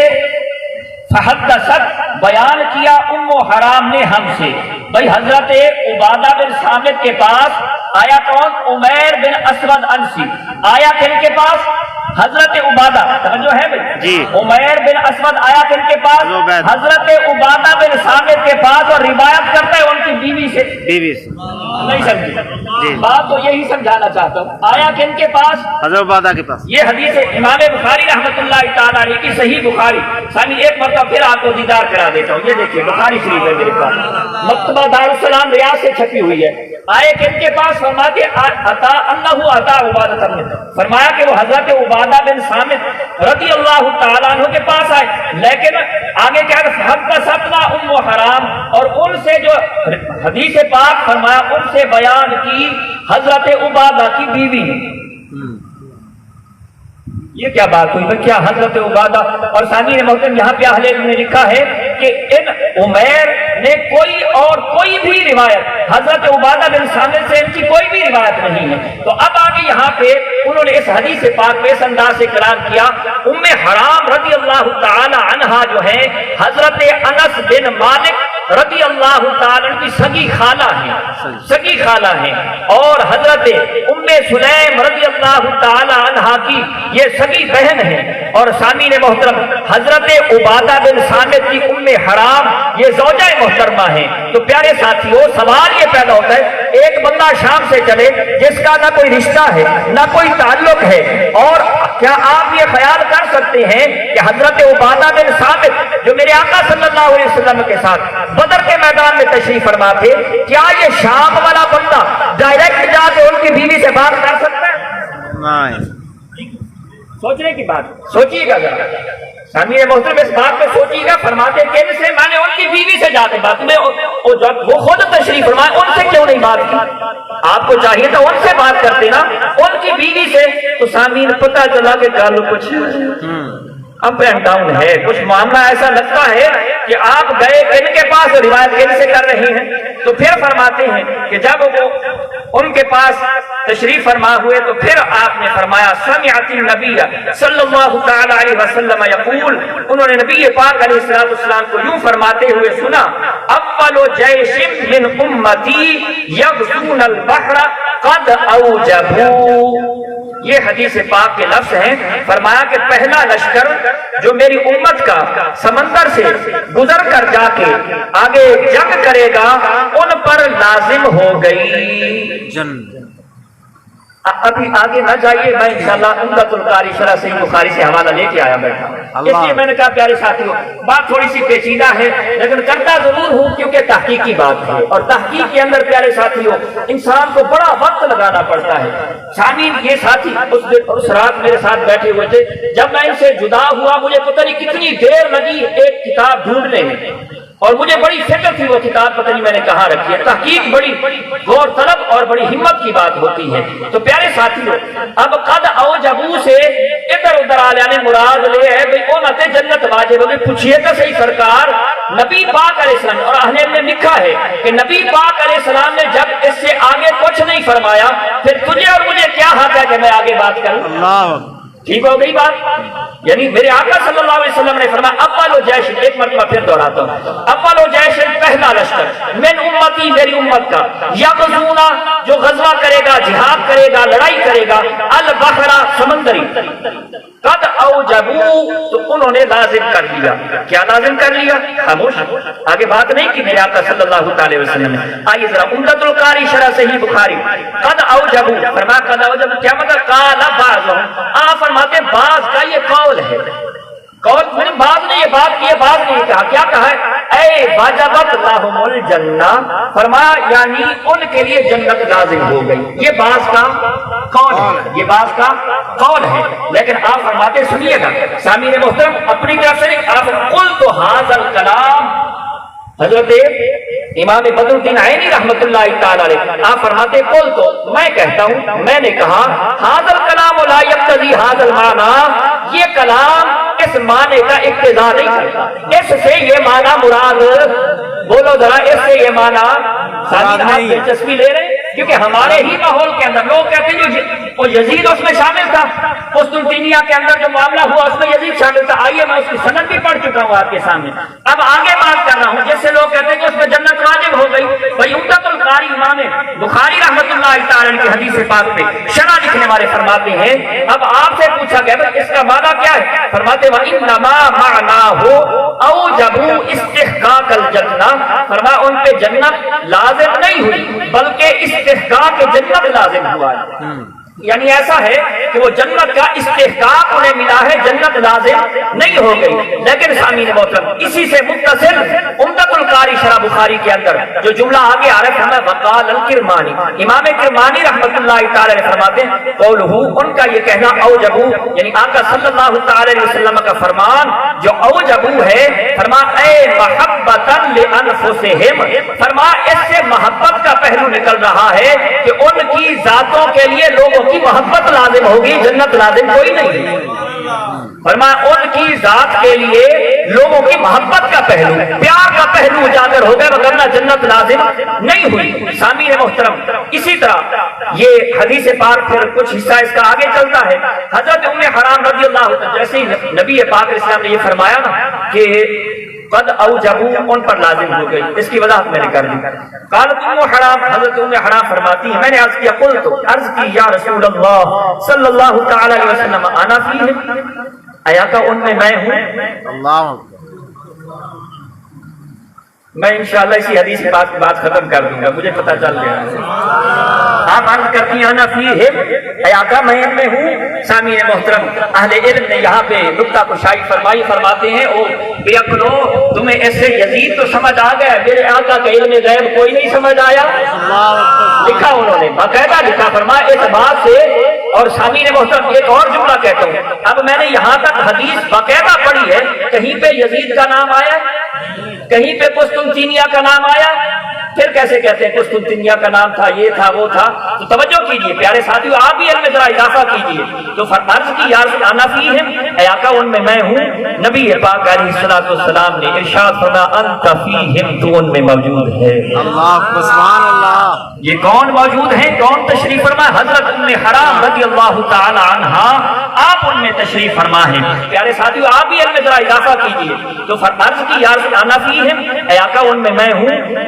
فحدثت بیان کیا ام حرام نے ہم سے، بھئی حضرت عبادہ بن صامت کے پاس آیا کون؟ عمیر بن اسود انسی آیا، کن کے پاس؟ حضرت عبادہ، توجہ ہے بھائی جی، عمیر بن اسود آیا کن کے پاس؟ حضرت عبادہ بن صامت کے پاس، اور روایت کرتا ہے ان کی بیوی سے، نہیں سمجھی جی، بات تو یہی سمجھانا چاہتا ہوں، آیا کن کے پاس؟ حضرت عبادہ کے پاس۔ یہ حدیث امام بخاری رحمۃ اللہ تعالیٰ علیہ کی صحیح بخاری، سامنے ایک مرتبہ پھر آپ کو دیدار کرا دیتا ہوں، یہ دیکھیے بخاری شریف ہے میرے پاس، مکتبہ دارالسلام ریاض سے چھپی ہوئی ہے، آئے کن کے پاس؟ فرماتے عطا انہ عطا عبادہ بن، فرمایا کہ وہ حضرت عبادہ بن صامت رضی اللہ تعالیٰ عنہ کے پاس آئے، لیکن آگے کیا کہ حدثتنا ام حرام، اور ان سے جو حدیث پاک فرمایا ان سے بیان کی حضرت عبادہ کی بیوی نے۔ یہ کیا بات ہوئی؟ کیا حضرت عبادہ، اور سامعین محترم یہاں پہ اہل علم نے لکھا ہے کہ ان عمیر نے کوئی بھی روایت حضرت عبادہ بن صامت سے ان کی کوئی بھی روایت نہیں ہے۔ تو اب آگے یہاں پہ انہوں نے اس حدیث پاک میں اس انداز سے کلام کیا، ام حرام رضی اللہ تعالی عنہا جو ہے حضرت انس بن مالک رضی اللہ تعالیٰ کی سگی خالہ ہیں، اور حضرت ام سلیم رضی اللہ تعالی عنہا کی یہ سگی بہن ہے، اور سامعین محترم حضرت عبادہ بن صامت کی ام حرام یہ زوجہ محترمہ ہیں۔ تو پیارے ساتھیوں، سوال یہ پیدا ہوتا ہے، ایک بندہ شام سے چلے جس کا نہ کوئی رشتہ ہے نہ کوئی تعلق ہے، اور کیا آپ یہ خیال کر سکتے ہیں کہ حضرت عبادہ بن صامت جو میرے آقا صلی اللہ علیہ وسلم کے ساتھ بدر کے میدان میں تشریف فرما تھے، کیا یہ شام والا بندہ ڈائریکٹ جا کے ان کی بیوی سے بات کر سکتا ہے؟ سوچنے کی بات، سوچیے گا ذرا سامعین محترم، اس بات پہ سوچیے گا، فرماتے کن سے؟ میں نے ان کی بیوی سے جا کے بات میں، وہ خود تشریف فرمائے، ان سے کیوں نہیں بات کی؟ آپ کو چاہیے تھا ان سے بات کرتے نا، ان کی بیوی سے، تو سامعین پتہ چلا کہ تعلق کچھ اپ اینڈ ڈاؤن ہے، کچھ معاملہ ایسا لگتا ہے کہ آپ گئے کن کے پاس اور روایت کن سے کر رہے ہیں۔ تو پھر فرماتے ہیں کہ جب وہ ان کے پاس تشریف فرما ہوئے تو پھر آپ نے فرمایا سمعت النبی صلی اللہ تعالی علیہ وسلم یقول، انہوں نے نبی پاک علیہ السلام کو یوں فرماتے ہوئے سنا، اول جیش من امتی یغزون البحر قد اوجبوا، یہ حدیث پاک کے لفظ ہیں، فرمایا کہ پہلا لشکر جو میری امت کا سمندر سے گزر کر جا کے آگے جنگ کرے گا ان پر لازم ہو گئی۔ ابھی آگے نہ جائیے، میں انشاءاللہ عمدۃ القاری شرح صحیح بخاری سے حوالہ لے کے آیا بیٹھا ہوں۔ اس لیے میں نے کہا پیارے ساتھیوں بات تھوڑی سی پیچیدہ ہے لیکن کرتا ضرور ہوں کیونکہ تحقیقی بات ہے، اور تحقیق کے اندر پیارے ساتھیوں انسان کو بڑا وقت لگانا پڑتا ہے۔ سامعین یہ ساتھی اس رات میرے ساتھ بیٹھے ہوئے تھے، جب میں ان سے جدا ہوا مجھے پتہ نہیں کتنی دیر لگی ایک کتاب ڈھونڈنے میں، اور مجھے بڑی فکر تھی وہ کتاب پتہ نہیں میں نے کہاں رکھی ہے۔ تحقیق بڑی غور طلب اور بڑی ہمت کی بات ہوتی ہے۔ تو پیارے ساتھیوں اب قد اوجبو سے ادھر ادھر آ جانے مراد لے ہے بھئی امت جنت واجب ہوگی۔ پوچھئے تو صحیح سرکار نبی پاک علیہ السلام، اور اہل علم نے لکھا ہے کہ نبی پاک علیہ السلام نے جب اس سے آگے کچھ نہیں فرمایا پھر تجھے اور مجھے کیا حق ہے کہ میں آگے بات کروں؟ اللہ ٹھیک ہو گئی بات؟ یعنی میرے آقا صلی اللہ علیہ وسلم نے فرمایا اول و جیش، ایک مرتبہ پھر دہراتا ہوں، اول و جیش پہلا لشکر من امتی میری امت کا، یغزونا جو غزوہ کرے گا، جہاد کرے گا، لڑائی کرے گا، البحر سمندری، قد اوجبو تو انہوں نے لازم کر لیا۔ کیا لازم کر لیا؟ خاموش، آگے بات نہیں کی میرے آقا صلی اللہ علیہ وسلم نے۔ آئیے ذرا عمدۃ القاری شرح صحیح بخاری، قد اوجبو فرمایا قد اوجبو کیا مطلب؟ قال بعضهم فرماتے بعض کا یہ قول ہے، قول میں بعض نے یہ بات کی ہے، بعض نے یہ کہا، کیا کہا ہے؟ اے واجبت لہم الجنہ، فرمایا یعنی ان کے لیے جنت لازم ہو گئی۔ یہ بعض کا قول ہے، یہ بعض کا قول ہے، لیکن آپ فرماتے سنیے گا سامعین محترم اپنی طرف سے آپ قلت ھذا الکلام، حضرت امام بدر الدین عینی رحمۃ اللہ تعالی علیہ آپ فرماتے قل تو میں کہتا ہوں، میں نے کہا ھذا الکلام لا یقتضی ھذا المعنی، یہ کلام اس معنی کا اقتضا نہیں کرتا، اس سے یہ معنی مراد، بولو ذرا اس سے یہ معنی سامعین آپ دلچسپی لے رہے ہیں کیونکہ ہمارے ہی ماحول کے اندر لوگ کہتے ہیں جو وہ یزید اس میں شامل تھا، قسطنطنیہ کے اندر جو معاملہ ہوا اس میں یزید شامل تھا۔ آئیے میں اس کی سند بھی پڑھ چکا ہوں آپ کے سامنے، اب آگے بات کر رہا ہوں جس سے لوگ کہتے ہیں کہ اس میں جنت واجب ہو گئی۔ بھائی عمدۃ القاری امام بخاری رحمۃ اللہ تعالی کی حدیث پاک پہ شرح لکھنے والے فرماتے ہیں اب آپ سے پوچھا گیا بھائی اس کا معنی کیا ہے؟ فرماتے وَإِنَّمَا مَعْنَاهُ أَوْجَبُوا اسْتِحْقَاقَ الْجَنَّةِ، فرمایا ان پہ جنت لازم نہیں ہوئی بلکہ استحقاق جنت لازم ہوا ہے۔ یعنی ایسا ہے کہ وہ جنت کا استحقاق انہیں ملا ہے، جنت لازم نہیں ہو گئی۔ لیکن سامعین محترم اسی سے متصل عمدۃ القاری شرح بخاری کے اندر جو جملہ آگے آ رہا ہے وقال الکرمانی، امام کرمانی رحمۃ اللہ تعالی علیہ فرماتے ہیں قولہ ان کا یہ کہنا اوجبو یعنی آقا صلی اللہ تعالی علیہ وسلم کا فرمان جو اوجبو ہے، فرما اے محبتا لانفسہم، فرما اس سے محبت کا پہلو نکل رہا ہے کہ ان کی ذاتوں کے لیے لوگوں کی محبت لازم ہوگی، جنت لازم کوئی نہیں۔ فرمایا ان کی ذات کے لیے لوگوں کی محبت کا پہلو، پیار کا پہلو اجاگر ہو گیا وگرنہ جنت لازم نہیں ہوئی۔ سامعین محترم اسی طرح یہ حدیث پاک پھر کچھ حصہ اس کا آگے چلتا ہے۔ حضرت ام حرام رضی اللہ عنہ جیسے نبی پاک علیہ السلام نے یہ فرمایا نا کہ قد اوجبو ان پر لازم ہو گئی، اس کی وضاحت میں نے کر دی۔ قالت ام حرام، حضرت ام حرام فرماتی ہے میں نے عرض کیا قلت عرض کی یا رسول اللہ صلی اللہ تعالی علیہ وسلم انا فیہم، آیا کہ ان میں ہوں؟ اللہ میں انشاءاللہ اسی حدیث کی بات ختم کر دوں گا، مجھے پتہ چل گیا۔ آپ عرض کرتی ہیں انا فیہم، آیا کہ میں ان میں ہوں؟ سامعین محترم اہل علم نے یہاں پہ نکتہ کشائی فرمائی، فرماتے ہیں او بے عقلو تمہیں ایسے یزید تو سمجھ آ گیا، میرے آقا کا علم غیب کوئی نہیں سمجھ آیا؟ لکھا انہوں نے باقاعدہ لکھا، فرمایا اس بات سے۔ اور سامعین محترم ایک اور جملہ کہتا ہوں، اب میں نے یہاں تک حدیث باقاعدہ پڑھی ہے، کہیں پہ یزید کا نام آیا، کہیں پہ قسطنطنیہ کا نام آیا، پھر کیسے کہتے ہیں قسطنطنیہ کا نام تھا، یہ تھا وہ تھا؟ تو توجہ کیجئے پیارے ساتھیو، آپ بھی علم میں ذرا اضافہ کیجئے۔ تو فرض کی یا رسول انا فیہم، اے آقا ان میں میں ہوں۔ نبی پاک علیہ الصلوۃ والسلام نے ارشاد فرمایا انت فیہم، تو ان میں موجود ہے۔ اللہ سبحان اللہ، یہ کون موجود ہیں؟ کون تشریف فرما؟ حضرت ام حرام رضی اللہ تعالی عنہا، آپ ان میں تشریف فرما ہیں۔ پیارے ساتھیو آپ بھی علم میں ذرا اضافہ کیجئے۔ تو فرض کی یا رسول انا فیہم، اے آقا ان میں میں ہوں۔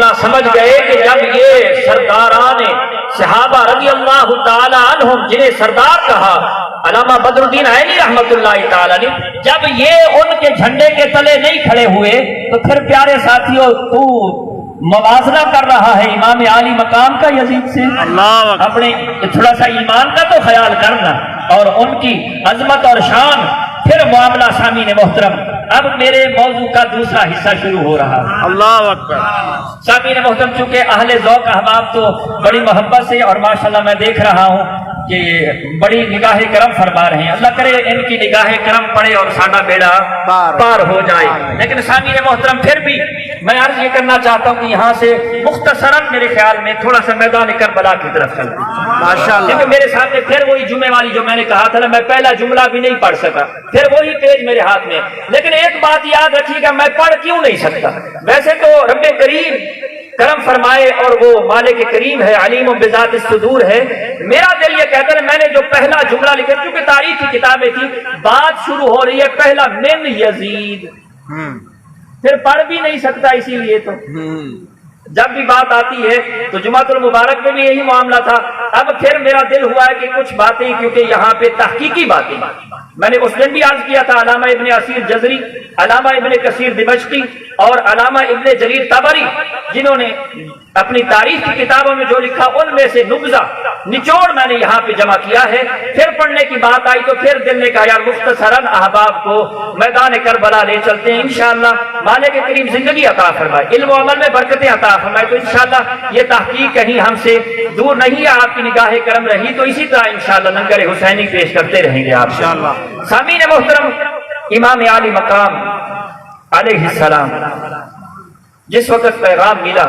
معاملہ سمجھ گئے کہ جب یہ سرداران صحابہ رضی اللہ تعالی عنہم جنہیں سردار کہا علامہ بدر الدین عینی رحمت اللہ تعالی علیہ، جب یہ ان کے جھنڈے کے تلے نہیں کھڑے ہوئے تو پھر پیارے ساتھیوں تو موازنہ کر رہا ہے امام عالی مقام کا یزید سے؟ اللہ اکبر۔ اپنے تھوڑا سا ایمان کا تو خیال کرنا اور ان کی عظمت اور شان۔ پھر معاملہ سامعین محترم، اب میرے موضوع کا دوسرا حصہ شروع ہو رہا ہے۔ اللہ اکبر۔ سامعین محترم، چونکہ اہل ذوق احباب تو بڑی محبت سے اور ماشاءاللہ میں دیکھ رہا ہوں کہ بڑی نگاہ کرم فرما رہے ہیں، اللہ کرے ان کی نگاہ کرم پڑے اور ساڈا بیڑا پار ہو جائے۔ لیکن سامعین محترم پھر بھی میں عرض یہ کرنا چاہتا ہوں کہ یہاں سے مختصراً میرے خیال میں تھوڑا سا میدان کربلا کی طرف چلتے ہیں، ماشاءاللہ۔ کیونکہ میرے سامنے پھر وہی جمعے والی جو میں نے کہا تھا نا، میں پہلا جملہ بھی نہیں پڑھ سکا، پھر وہی پیج میرے ہاتھ میں۔ لیکن ایک بات یاد رکھیے گا، میں پڑھ کیوں نہیں سکتا؟ ویسے تو رب کریم کرم فرمائے اور وہ مالک کریم ہے، علیم بذات الصدور ہے، میرا دل یہ کہتا ہے میں نے جو پہلا جملہ لکھا، کیونکہ تاریخ کی کتابیں تھی، بات شروع ہو رہی ہے پہلا من یزید، پھر پڑھ بھی نہیں سکتا، اسی لیے تو جب بھی بات آتی ہے تو جمعۃ المبارک میں بھی یہی معاملہ تھا۔ اب پھر میرا دل ہوا ہے کہ کچھ باتیں، کیونکہ یہاں پہ تحقیقی باتیں میں نے اس دن بھی عرض کیا تھا، علامہ ابن اسیر جزری، علامہ ابن کثیر دمشقی اور علامہ ابن جریر طبری جنہوں نے اپنی تاریخ کی کتابوں میں جو لکھا ان میں سے نبذہ نچوڑ میں نے یہاں پہ جمع کیا ہے۔ پھر پڑھنے کی بات آئی تو پھر دل نے کہا یار مختصراً احباب کو میدان کربلا لے چلتے ہیں، انشاءاللہ مالک کریم زندگی عطا فرمائے، علم و عمل میں برکتیں عطا فرمائے، تو انشاءاللہ یہ تحقیق کہیں ہم سے دور نہیں ہے، آپ کی نگاہ کرم رہی تو اسی طرح انشاءاللہ لنگر حسینی پیش کرتے رہیں گے آپ انشاءاللہ۔ سامعین محترم، امام عالی مقام علیہ السلام جس وقت پیغام ملا،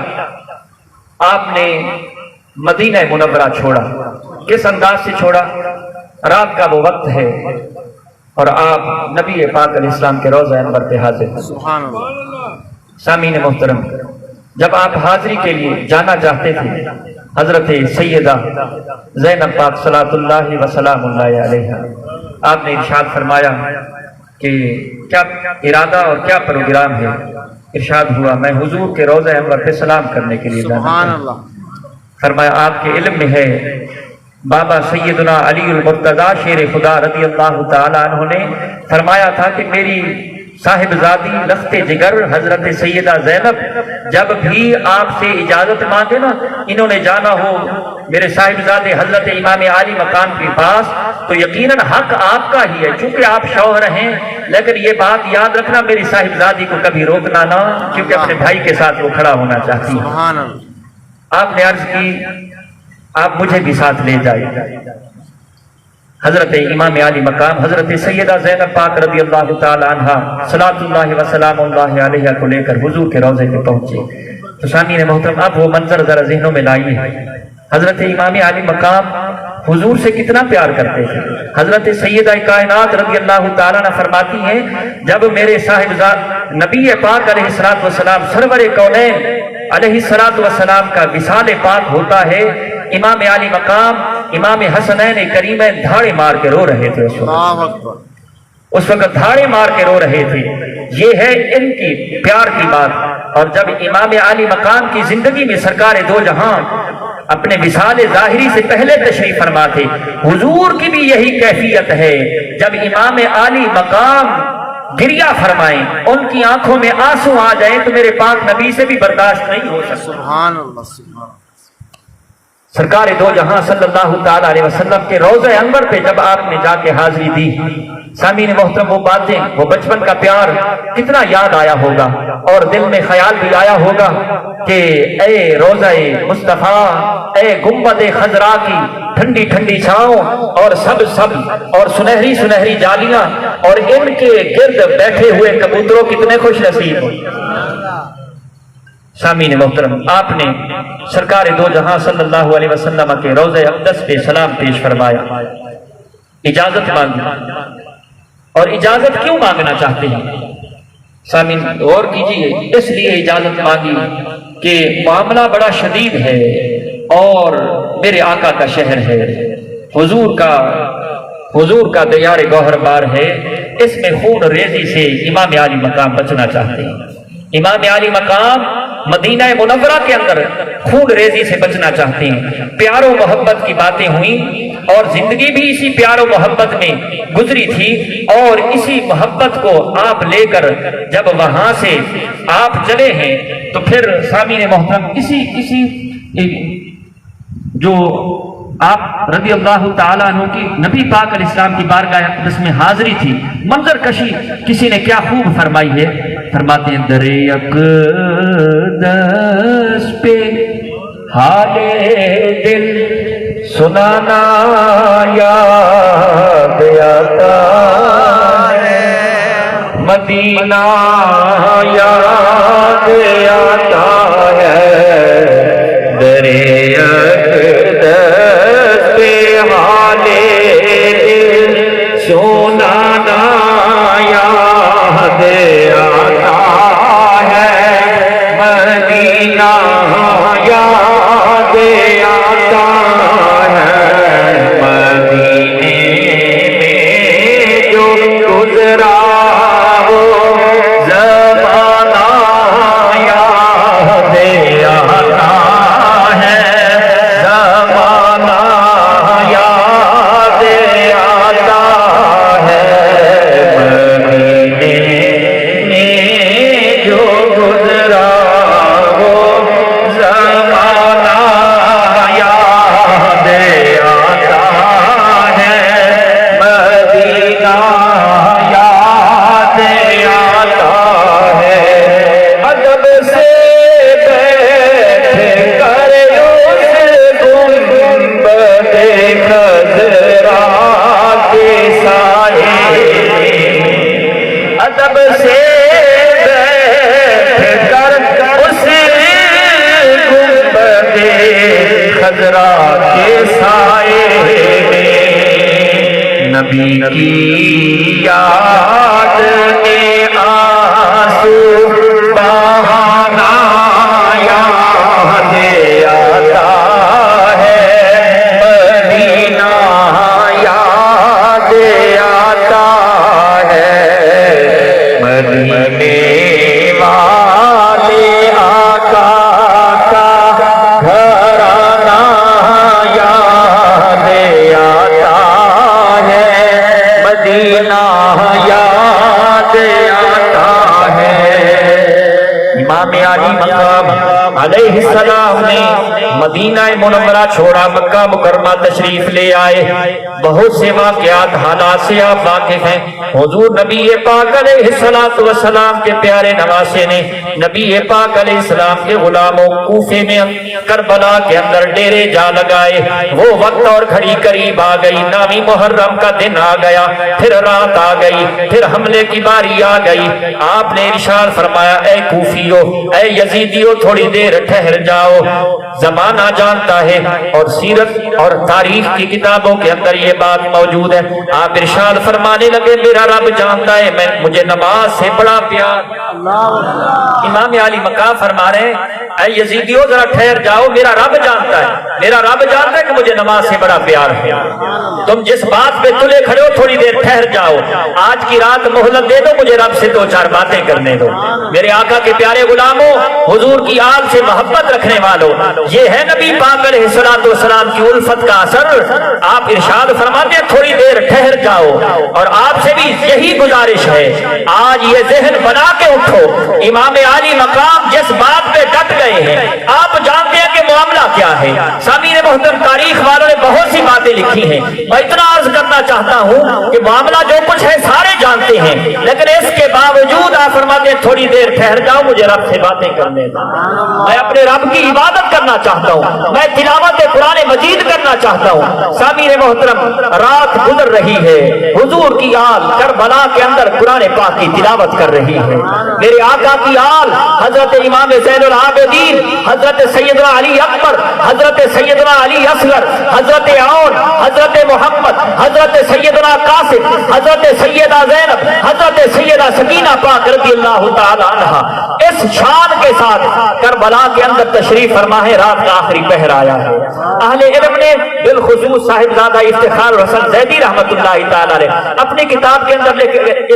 آپ نے مدینہ منورہ چھوڑا۔ کس انداز سے چھوڑا؟ رات کا وہ وقت ہے اور آپ نبی پاک علیہ السلام کے روضہ انور پہ حاضر ہیں۔ سبحان اللہ۔ سامعین محترم، جب آپ حاضری کے لیے جانا چاہتے تھے، حضرت سیدہ زینب پاک صلاۃ اللہ وسلام اللہ علیہا، آپ نے ارشاد فرمایا کہ کیا ارادہ اور کیا پروگرام ہے؟ ارشاد ہوا میں حضور کے روضہ انور پہ سلام کرنے کے لیے جانا سبحان چاہتا ہوں۔ اللہ۔ فرمایا آپ کے علم میں ہے بابا سیدنا علی المرتضیٰ شیر خدا رضی اللہ تعالیٰ عنہ نے فرمایا تھا کہ میری صاحبزادی لخت جگر حضرت سیدہ زینب جب بھی آپ سے اجازت مانگے نا، انہوں نے جانا ہو میرے صاحبزادے حضرت امام عالی مقام کے پاس، تو یقیناً حق آپ کا ہی ہے، چونکہ آپ شوہر ہیں، لیکن یہ بات یاد رکھنا میری صاحبزادی کو کبھی روکنا نہ، کیونکہ اپنے بھائی کے ساتھ وہ کھڑا ہونا چاہتی ہے۔ سبحان اللہ۔ آپ نے عرض کی آپ مجھے بھی ساتھ لے جائے۔ حضرت امام عالی مقام حضرت سیدہ زینب پاک رضی اللہ تعالی عنہا صلاۃ اللہ وسلام اللہ علیہ کو لے کر حضور کے روضے پہ پہنچے۔ تو سامعین محترم، آپ وہ منظر ذرا ذہنوں میں لائیے، حضرت امام عالی مقام حضور سے کتنا پیار کرتے تھے۔ حضرت سیدہ کائنات رضی اللہ تعالیٰ عنہ فرماتی ہیں جب میرے صاحبزاد نبی پاک علیہ الصلوۃ والسلام سرور کونین علیہ الصلوۃ والسلام کا وصال پاک ہوتا ہے، امام عالی مقام امام حسنین کریمین دھاڑے مار کے رو رہے تھے۔ اللہ اکبر۔ اس وقت دھاڑے مار کے رو رہے تھے۔ یہ ہے ان کی پیار کی بات۔ اور جب امام عالی مقام کی زندگی میں سرکار دو جہاں اپنے وصال ظاہری سے پہلے تشریف فرما تھے، حضور کی بھی یہی کیفیت ہے، جب امام عالی مقام گریہ فرمائیں، ان کی آنکھوں میں آنسو آ جائیں تو میرے پاک نبی سے بھی برداشت نہیں ہو سکتا۔ سبحان اللہ۔ سبحان اللہ۔ سرکار دو جہاں صلی اللہ تعالی علیہ وسلم کے روضہ انور پہ جب آپ نے جا کے حاضری دی، سامعین محترم وہ باتیں، وہ بچپن کا پیار کتنا یاد آیا ہوگا، اور دل میں خیال بھی آیا ہوگا کہ اے روضہ مصطفیٰ، اے گنبد خضرا کی ٹھنڈی ٹھنڈی چھاؤں اور سب اور سنہری سنہری جالیاں اور ان کے گرد بیٹھے ہوئے کبوتروں کتنے خوش نصیب ہو۔ سامعین محترم، آپ نے سرکار دو جہاں صلی اللہ علیہ وسلم کے روضہ اقدس پہ سلام پیش فرمایا، اجازت مانگی۔ اور اجازت کیوں مانگنا چاہتے ہیں؟ سامعین غور کیجئے، اس لیے اجازت مانگی کہ معاملہ بڑا شدید ہے اور میرے آقا کا شہر ہے، حضور کا دیار گوہر بار ہے، اس میں خون ریزی سے امام عالی مقام بچنا چاہتے ہیں۔ امام عالی مقام مدینہ منورہ کے اندر خون ریزی سے بچنا چاہتے ہیں. پیار و محبت کی باتیں ہوئیں اور زندگی بھی اسی پیار و محبت میں گزری تھی، اور اسی محبت کو آپ لے کر جب وہاں سے آپ چلے ہیں تو پھر سامعین محترم اسی جو آپ رضی اللہ تعالیٰ عنہ کی نبی پاک علیہ السلام کی بارگاہ اقدس میں حاضری تھی، منظر کشی کسی نے کیا خوب فرمائی ہے. فرماتے ہیں در اقدس پہ حال دل سنانا یاد آتا ہے، مدینہ یاد آتا ہے، در اقدس پہ حال دل سنانا یاد آتا ہے، مدینہ یاد آتا ہے، مدینے میں جو گزرا وہ زمانہ یاد آتا ہے، زمانہ یاد آتا ہے، مدینے میں جو گزرا وہ زمانہ یاد آتا ہے، مدینہ یاد آتا ہے. ادب سے بیٹھ کر اس گنبد خضرا کے سائے، ادب سے بیٹھ کر اس گنبد خضرا کے سائے میں نبی کی یاد میں آنسو بہانا یاد آتا ہے، مدینہ یاد آتا ہے، مدینے والے آقا کا گھرانہ یاد آتا ہے، مدینہ یاد آتا ہے. امام علی مقام علیہ السلام نے مدینہ منورہ چھوڑا، مکہ مکرمہ تشریف لے آئے. بہت سے واقعات حالات سے آپ واقف ہیں. حضور نبی پاک علیہ السلام کے پیارے نواسے نے نبی پاک علیہ السلام کے غلاموں کوفے میں کربلا کے اندر ڈیرے جا لگائے. وہ وقت اور گھڑی قریب آ گئی، نامی محرم کا دن آ گیا، پھر رات آ گئی، پھر حملے کی باری آ گئی. آپ نے ارشاد فرمایا اے کوفیو، اے یزیدیو، تھوڑی دیر ٹھہر جاؤ. زمانہ جانتا ہے اور سیرت اور تاریخ کی کتابوں کے اندر یہ بات موجود ہے. آپ ارشاد فرمانے لگے میرا رب جانتا ہے مجھے نماز سے بڑا پیار. امام علی مقام فرما رہے ہیں اے یزیدیو ذرا ٹھہر جاؤ، میرا رب جانتا ہے، میرا رب جانتا ہے کہ مجھے نماز سے بڑا پیار ہے. تم جس بات پہ تلے کھڑے ہو تھوڑی دیر ٹھہر جاؤ، آج کی رات مہلت دے دو، مجھے رب سے دو چار باتیں کرنے دو. میرے آقا کے پیارے غلاموں، حضور کی آل سے محبت رکھنے والوں، یہ ہے نبی پاک علیہ السلام کی الفت کا اثر. آپ ارشاد فرماتے ہیں تھوڑی دیر ٹھہر جاؤ، اور آپ سے بھی یہی گزارش ہے آج یہ ذہن بنا کے اٹھو. امام علی مقام جس بات پہ ڈٹ گئے ہیں آپ جانتے ہیں کہ معاملہ کیا ہے. سامعین محترم، تاریخ والوں نے بہت سی باتیں لکھی ہیں. میں اتنا عرض کرنا چاہتا ہوں کہ معاملہ جو کچھ ہے سارے جانتے ہیں، لیکن اس کے باوجود آپ فرماتے ہیں تھوڑی دیر ٹھہر جاؤ، مجھے رب سے باتیں کرنے دو. میں اپنے رب کی عبادت کرنا چاہتا ہوں، میں تلاوت قرآن مجید کرنا چاہتا ہوں. سامعین محترم، رات گزر رہی ہے، حضور کی آل کربلا کے اندر قرآن پاک کی تلاوت کر رہی ہے. میرے آقا کی آل حضرت امام زین العابدین، حضرت سیدنا علی اکبر، حضرت سیدنا علی اصغر، حضرت عون، حضرت محمد، حضرت سیدنا قاسم، حضرت سیدہ زینب، حضرت سیدہ سکینہ پاک رضی اللہ تعالی عنہ اس شان کے ساتھ کربلا کے اندر تشریف فرما ہے. رات کا آخری پہر آیا ہے. اہل علم نے بالخصوص صاحبزادہ افتخار حسن زیدی رحمت اللہ تعالی علیہ اپنی کتاب کے اندر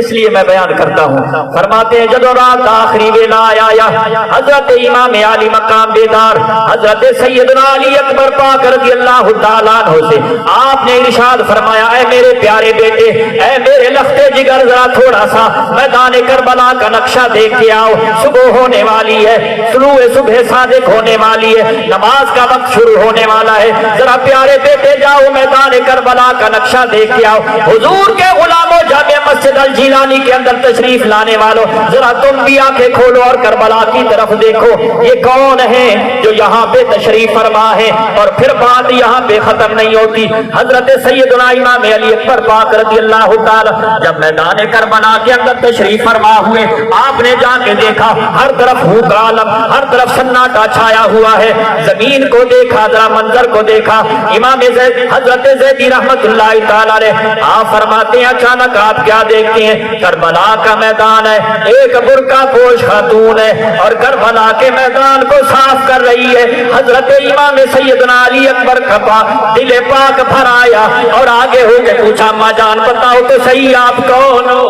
اس لیے میں بیان کرتا ہوں، فرماتے ہیں جدو رات آخری ویلا آیا، حضرت امام علی مقام بیدار حضرت سیدنا علی اکبر پاک رضی اللہ تعالیٰ عنہ سے آپ نے ارشاد فرمایا، اے میرے پیارے بیٹے، اے میرے لختے جگر، ذرا تھوڑا سا میدان کربلا کا نقشہ دیکھ کے آؤ، صبح ہونے والی ہے، طلوع صبح صادق ہونے والی ہے، نماز کا وقت شروع ہونے والا ہے، ذرا پیارے بیٹے جاؤ میدان کربلا کا نقشہ دیکھ کے آؤ۔ حضور کے غلاموں، جامع مسجد الجیلانی کے اندر تشریف لانے والوں، ذرا تم بھی آنکھیں کھولو اور کربلا کی طرف دیکھو، یہ کون ہے جو یہاں پہ تشریف فرما ہے؟ اور پھر بات یہاں پہ ختم نہیں ہوتی، حضرت سیدنا امام علی اکبر پاک رضی اللہ تعالی جب میدان کربلا کے اندر تشریف فرما ہوئے، آپ نے جا کے دیکھا ہر طرف ہوگ عالم، ہر طرف سناٹا چھایا ہوا ہے، زمین کو دیکھا، ذرا منظر کو دیکھا، امام زید حضرت زیدی رحمت اللہ تعالی علیہ آپ فرماتے ہیں اچانک آپ کیا دیکھتے ہیں؟ کربلا کا میدان ہے، ایک برقع پوش خاتون ہے اور کربلا کے میدان کو صاف کر رہی ہے۔ حضرت امام سیدنا علی اکبر کا دل پاک بھر آیا اور آگے ہو کے پوچھا، ماں جان بتاؤ تو صحیح آپ کون ہو؟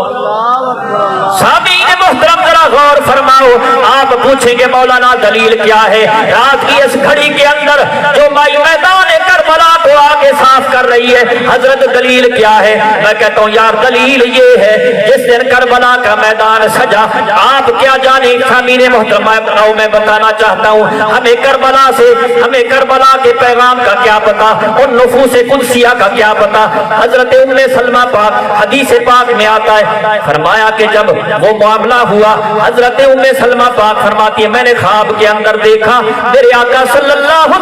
سامعین محترم ذرا غور فرماؤ، آپ پوچھیں گے مولانا دلیل کیا ہے؟ رات کی اس گھڑی کے اندر جو مائی میدان کربلا کو آگے صاف کر رہی ہے، حضرت دلیل کیا ہے؟ میں کہتا ہوں یار دلیل یہ ہے، جس دن کربلا کا میدان سجا، آپ کیا جانے سامعین محترم میں بتانا چاہتا ہوں، ہمیں کربلا کے پیغام کا کیا پتا، ان نفوس قدسیہ کا کیا پتا؟ حضرت ام سلمہ پاک حدیث پاک میں آتا ہے، فرمایا کہ جب وہ معاملہ ہوا، حضرت ام سلمہ پاک فرماتی ہے میں نے خواب کے اندر دیکھا میرے آقا صلی اللہ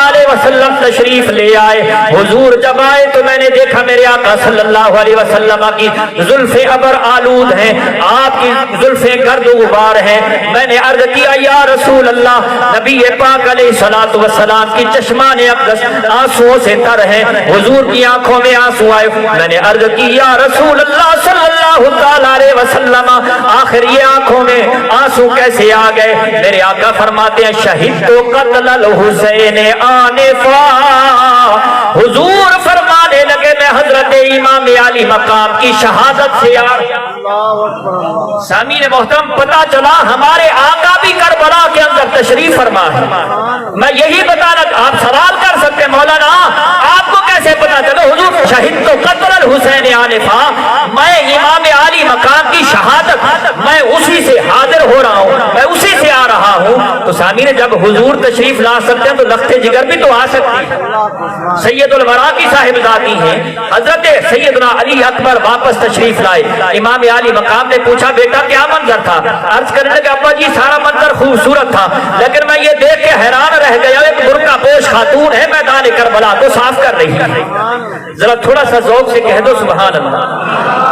علیہ وسلم تشریف لے آئے، حضور جب آئے تو میں نے دیکھا میرے آقا صلی اللہ علیہ وسلم کی زلفیں ابر آلود ہیں، آپ کی زلفیں گرد و غبار ہیں۔ میں نے عرض کیا یا رسول اللہ، نبی پاک علیہ الصلوۃ والسلام کی چشمان اقدس آنسوؤں سے تر ہیں، حضور کی آنکھوں میں آنسو آئے۔ میں نے عرض کی یا رسول اللہ صلی اللہ علیہ وسلم، آخر یہ آنکھوں میں آنسو کیسے آ گئے؟ میرے آقا فرماتے ہیں شہید تو قتل الحسین آنفا، حضور فرمانے لگے میں حضرت امام علی مقام کی شہادت سے سامعین محترم پتا چلا ہمارے آقا بھی کربلا کے اندر تشریف فرما ہے۔ میں یہی بتانا، آپ سوال کر سکتے ہیں مولانا آپ کو کیسے پتا چلا؟ حضور شہید تو قتل الحسین آنفا، میں امام علی مقام کی شہادت میں اسی سے حاضر ہو رہا ہوں، میں اسی سے آ رہا ہوں۔ تو سامعین جب حضور تشریف لا سکتے ہیں تو لخت جگر بھی تو آ سکتی ہے۔ سید الورا کی صاحبزادی ہیں، حضرت سیدنا علی اکبر واپس تشریف لائے، امام علی مقام نے پوچھا بیٹا کیا منظر تھا؟ عرض کرنے لگے ابا جی سارا منظر خوبصورت تھا، لیکن میں یہ دیکھ کے حیران رہ گیا، ایک برقع پوش خاتون ہے میدان کربلا کو صاف کر رہی ہے۔ ذرا تھوڑا سا ذوق سے کہہ دو سبحان اللہ۔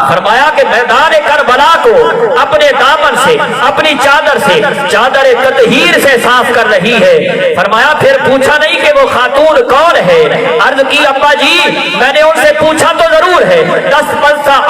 فرمایا کہ میدان کربلا کو اپنے دامن سے، اپنی چادر سے، چادر تطہیر سے صاف کر رہی ہے۔ فرمایا پھر پوچھا نہیں کہ وہ خاتون کون ہے؟ عرض کی ابا جی میں نے ان سے پوچھا تو ضرور ہے، 10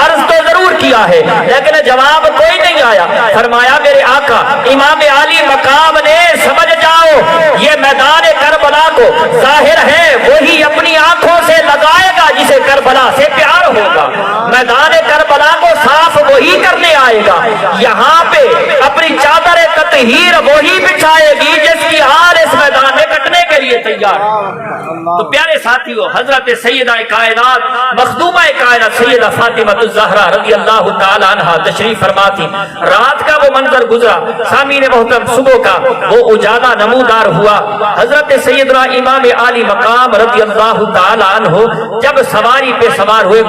عرض تو ضرور کیا ہے، لیکن جواب کوئی نہیں آیا۔ فرمایا میرے آقا امام علی مقام نے سمجھ جاؤ یہ میدان کربلا کو ظاہر ہے وہی اپنی آنکھوں سے لگائے گا جسے کربلا سے پیار ہوگا، میدان کربلا کو صاف وہی کرنے آئے گا، یہاں پہ اپنی چادر تطہیر وہی بچھائے گی جس کی حال اس میدان میں کٹنے کے لیے تیار۔ تو پیارے ساتھیو، حضرت سیدہ کائنات مخدومہ کائنات سیدہ فاطمہ الزہرا رضی اللہ تعالی عنہا تشریف فرما تھی، رات کا وہ منظر گزرا، سامعین محترم صبح کا وہ اجالا نمودار ہوا۔ حضرت سیدنا امام علی مقام رضی اللہ تعالی عنہ جب سواری پہ سوار ہوئے،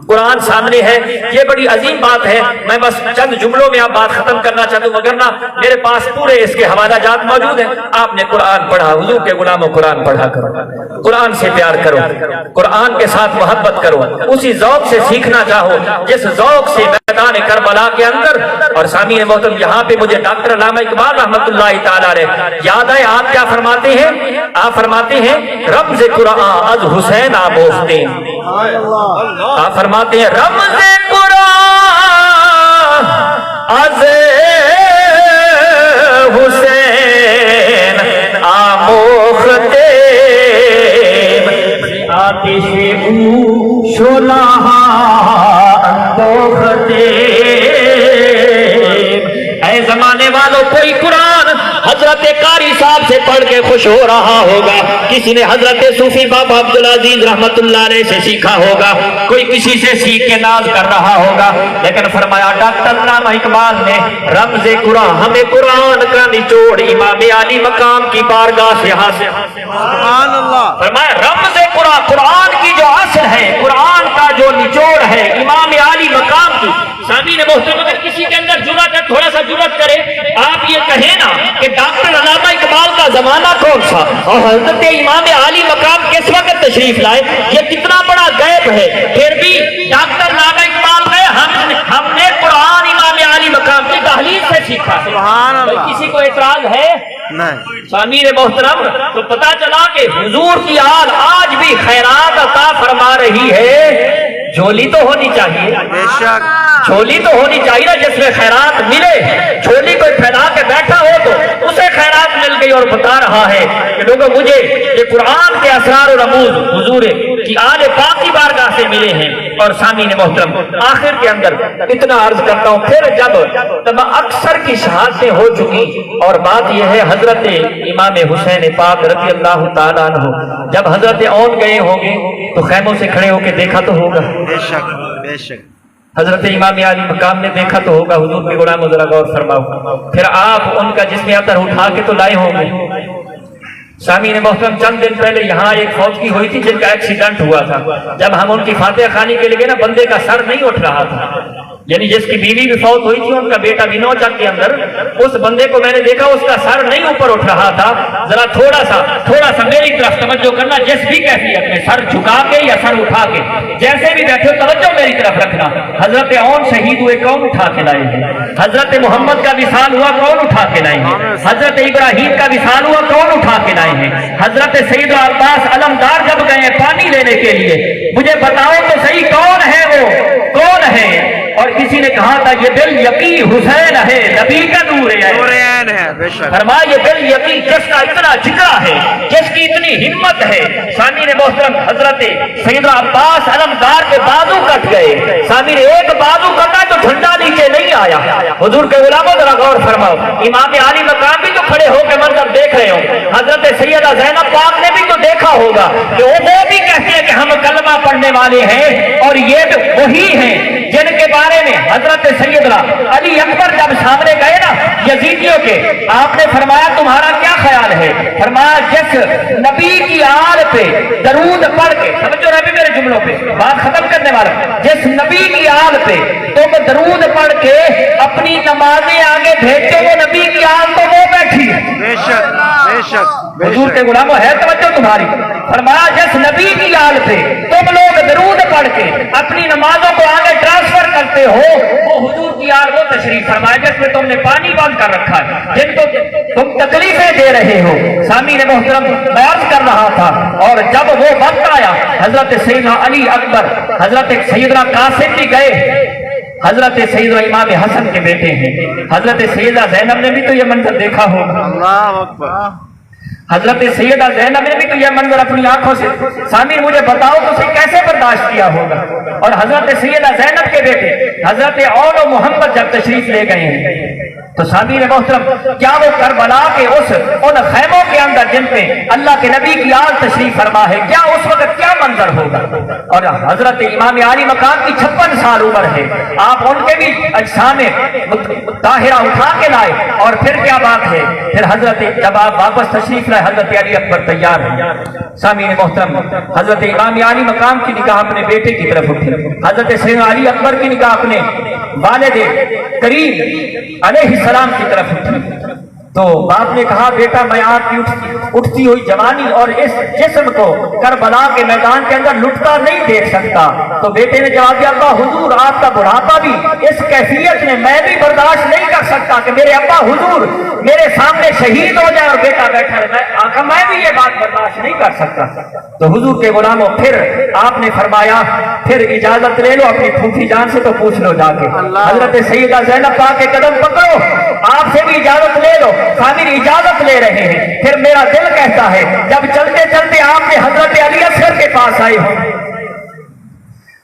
قرآن سامنے ہے، یہ بڑی عظیم بات ہے، میں بس چند جملوں میں آپ بات ختم کرنا چاہتا ہوں، مگر نہ میرے پاس پورے اس کے حوالہ جات موجود ہیں۔ آپ نے قرآن پڑھا، حضور کے غلاموں قرآن پڑھا کرو، قرآن سے پیار کرو، قرآن کے ساتھ محبت کرو، اسی ذوق سے سیکھنا چاہو جس ذوق سے میدان کربلا کے اندر۔ اور سامعین محترم یہاں پہ مجھے ڈاکٹر علامہ اقبال رحمت اللہ تعالی علیہ یاد ہے، آپ کیا فرماتے ہیں؟ آپ فرماتے ہیں رمز قرآن از حسین آموختے، آپ فرماتے ہیں رمز قرآن از حسین آموختے قاری صاحب سے پڑھ کے خوش ہو رہا ہوگا, کسی نے حضرت صوفی بابا عبدالعزیز رحمت اللہ علیہ سے سیکھا ہوگا, کوئی کسی سے سیکھ کے ناز کر رہا ہوگا, لیکن فرمایا ڈاکٹر علامہ اقبال نے رمز قرآن, ہمیں قرآن کا نچوڑ امام علی مقام کی بارگاہ سے حاصل. سبحان اللہ. فرمایا رمز قرآن, قرآن کی جو اصل ہے, قرآن کا جو نچوڑ ہے امام علی مقام کی. سامعین محترم, اگر کسی کے اندر جرأت ہے, تھوڑا سا جرأت کرے, آپ یہ کہیں نا کہ ڈاکٹر علامہ اقبال کا زمانہ کون سا اور حضرت امام علی مقام کس وقت تشریف لائے, یہ کتنا بڑا غیب ہے. پھر بھی ڈاکٹر علامہ اقبال نے ہم نے قرآن امام علی مقام کی دہلیز سے سیکھا. سبحان اللہ. کسی کو اعتراض ہے؟ نہیں. سامعین محترم, تو پتا چلا کہ حضور کی آل آج بھی خیرات عطا فرما رہی ہے. جھولی تو ہونی چاہیے, بے شک. جھولی تو ہونی چاہیے نا جس میں خیرات ملے. جھولی کوئی پھیلا کے بیٹھا ہو تو اسے خیرات مل گئی اور بتا رہا ہے کہ لوگوں مجھے یہ قرآن کے اسرار و رموز حضور کی آل پاک کی بارگاہ سے ملے ہیں. اور سامعین محترم, آخر کے اندر اتنا عرض کرتا ہوں, پھر جب اکثر کی شہادتیں ہو چکی, اور بات یہ ہے حضرت امام حسین پاک رضی اللہ تعالیٰ عنہ جب حضرت اون گئے ہوں گے تو خیموں سے کھڑے ہو کے دیکھا تو ہوگا, بے شک. بے شک. حضرت امام علی مقام نے دیکھا تو ہوگا. حضور کے غلام ذرا غور فرماؤ, پھر آپ ان کا جسم عطر اٹھا کے تو لائے ہوں گے. سامعین محترم, چند دن پہلے یہاں ایک فوج کی ہوئی تھی جن کا ایکسیڈنٹ ہوا تھا. جب ہم ان کی فاتحہ خوانی کے لیے نا, بندے کا سر نہیں اٹھ رہا تھا, یعنی جس کی بیوی بھی فوت ہوئی تھی, ان کا بیٹا بھی نوچک کے اندر, اس بندے کو میں نے دیکھا اس کا سر نہیں اوپر اٹھ رہا تھا. ذرا تھوڑا سا میری طرف توجہ کرنا, جس بھی کیفیت میں, سر جھکا کے یا سر اٹھا کے, جیسے بھی بیٹھے ہو توجہ میری طرف رکھنا. حضرت اون شہید ہوئے, کون اٹھا کے لائے ہیں؟ حضرت محمد کا وصال ہوا, کون اٹھا کے لائے ہیں؟ حضرت ابراہیم کا وصال ہوا, کون اٹھا کے لائے ہیں؟ حضرت سید عباس علمدار جب گئے پانی لینے کے لیے, مجھے بتاؤ تو صحیح کون ہے وہ, کون ہے؟ اور کسی نے کہا تھا یہ دل یقین حسین ہے, نبی کا نور ہے. بے شک. فرمایا یہ دل یقین جس کا اتنا جگرا ہے, جس کی اتنی ہمت ہے. سامعین محترم, حضرت سیدنا عباس علمدار کے بازو کٹ گئے. سامعین, ایک بازو کٹا تو جھنڈا نیچے نہیں آیا. حضور کے غلاموں ذرا غور فرماؤ, امام علی مقام بھی تو کھڑے ہو کے منظر دیکھ رہے ہوں. حضرت سیدہ زینب پاک نے بھی تو دیکھا ہوگا کہ وہ بھی کہتے ہیں کہ ہم کلمہ پڑھنے والے ہیں, اور یہ وہی ہیں جن کے بارے میں حضرت سیدنا علی اکبر جب سامنے گئے نا یزیدیوں کے, آپ نے فرمایا تمہارا کیا خیال ہے؟ فرمایا جس نبی کی آل پہ درود پڑھ کے, سمجھو نبی میرے جملوں پہ, بات ختم کرنے والا, جس نبی کی آل پہ تم درود پڑھ کے اپنی نمازیں آگے بھیجتے ہو, نبی کی آل تو وہ بیٹھی ہے. بے شک. بے شک. حضور کے غلاموں ہے توجہ تمہاری. فرمایا جس نبی کی آل پہ تم لوگ درود پڑھ کے اپنی نمازوں کو آگے ٹرانسفر کرتے ہو, وہ حضور کی آل وہ تشریف فرمایا جس میں تم نے پانی بند کر رکھا ہے, جن کو تم تکلیفیں دے رہے ہو. سامعین محترم, میں عرض کر رہا تھا, اور جب وہ وقت آیا حضرت سیدنا علی اکبر, حضرت سیدنا قاسم بھی گئے, حضرت سیدنا امام حسن کے بیٹے ہیں. حضرت سیدہ زینب نے بھی تو یہ منظر دیکھا ہوگا. اللہ اکبر. حضرت سیدہ زینب نے بھی تو یہ منظر اپنی آنکھوں سے, سامعین مجھے بتاؤ تو اسے کیسے برداشت کیا ہوگا. اور حضرت سیدہ زینب کے بیٹے حضرت اول و محمد جب تشریف لے گئے ہیں تو سامعین محترم, کیا وہ کربلا کے ان خیموں کے اندر جن پہ اللہ کے نبی کی آل تشریف فرما ہے, کیا اس وقت کیا منظر ہوگا؟ اور حضرت امام علی مقام کی 56 سال عمر ہے, آپ ان کے بھی اجسام طاہرہ اٹھا کے لائے, اور پھر کیا بات ہے, پھر حضرت جب آپ واپس تشریف لائے حضرت علی اکبر تیار ہیں. سامعین محترم, حضرت امام علی مقام کی نگاہ اپنے بیٹے کی طرف اٹھی, حضرت سیدنا علی اکبر کی نگاہ اپنے والد کریم علیہ السلام کی طرف اٹھی. تو باپ نے کہا بیٹا میں آپ کی اٹھتی ہوئی جوانی اور اس جسم کو کربلا کے میدان کے اندر لٹتا نہیں دیکھ سکتا. تو بیٹے نے جواب دیا ابا حضور آپ کا بڑھاپا بھی اس کیفیت میں میں بھی برداشت نہیں کر سکتا کہ میرے ابا حضور میرے سامنے شہید ہو جائے اور بیٹا بیٹھا رہے, میں بھی یہ بات برداشت نہیں کر سکتا. تو حضور کے غلاموں, پھر آپ نے فرمایا پھر اجازت لے لو اپنی پھوپھی جان سے تو پوچھ لو جا کے. حضرت سیدہ زینب پاک کے قدم پکڑو, آپ سے بھی اجازت لے لو. سامعین اجازت لے رہے ہیں. پھر میرا دل کہتا ہے جب چلتے چلتے آپ نے حضرت علی اصغر کے پاس آئے ہو,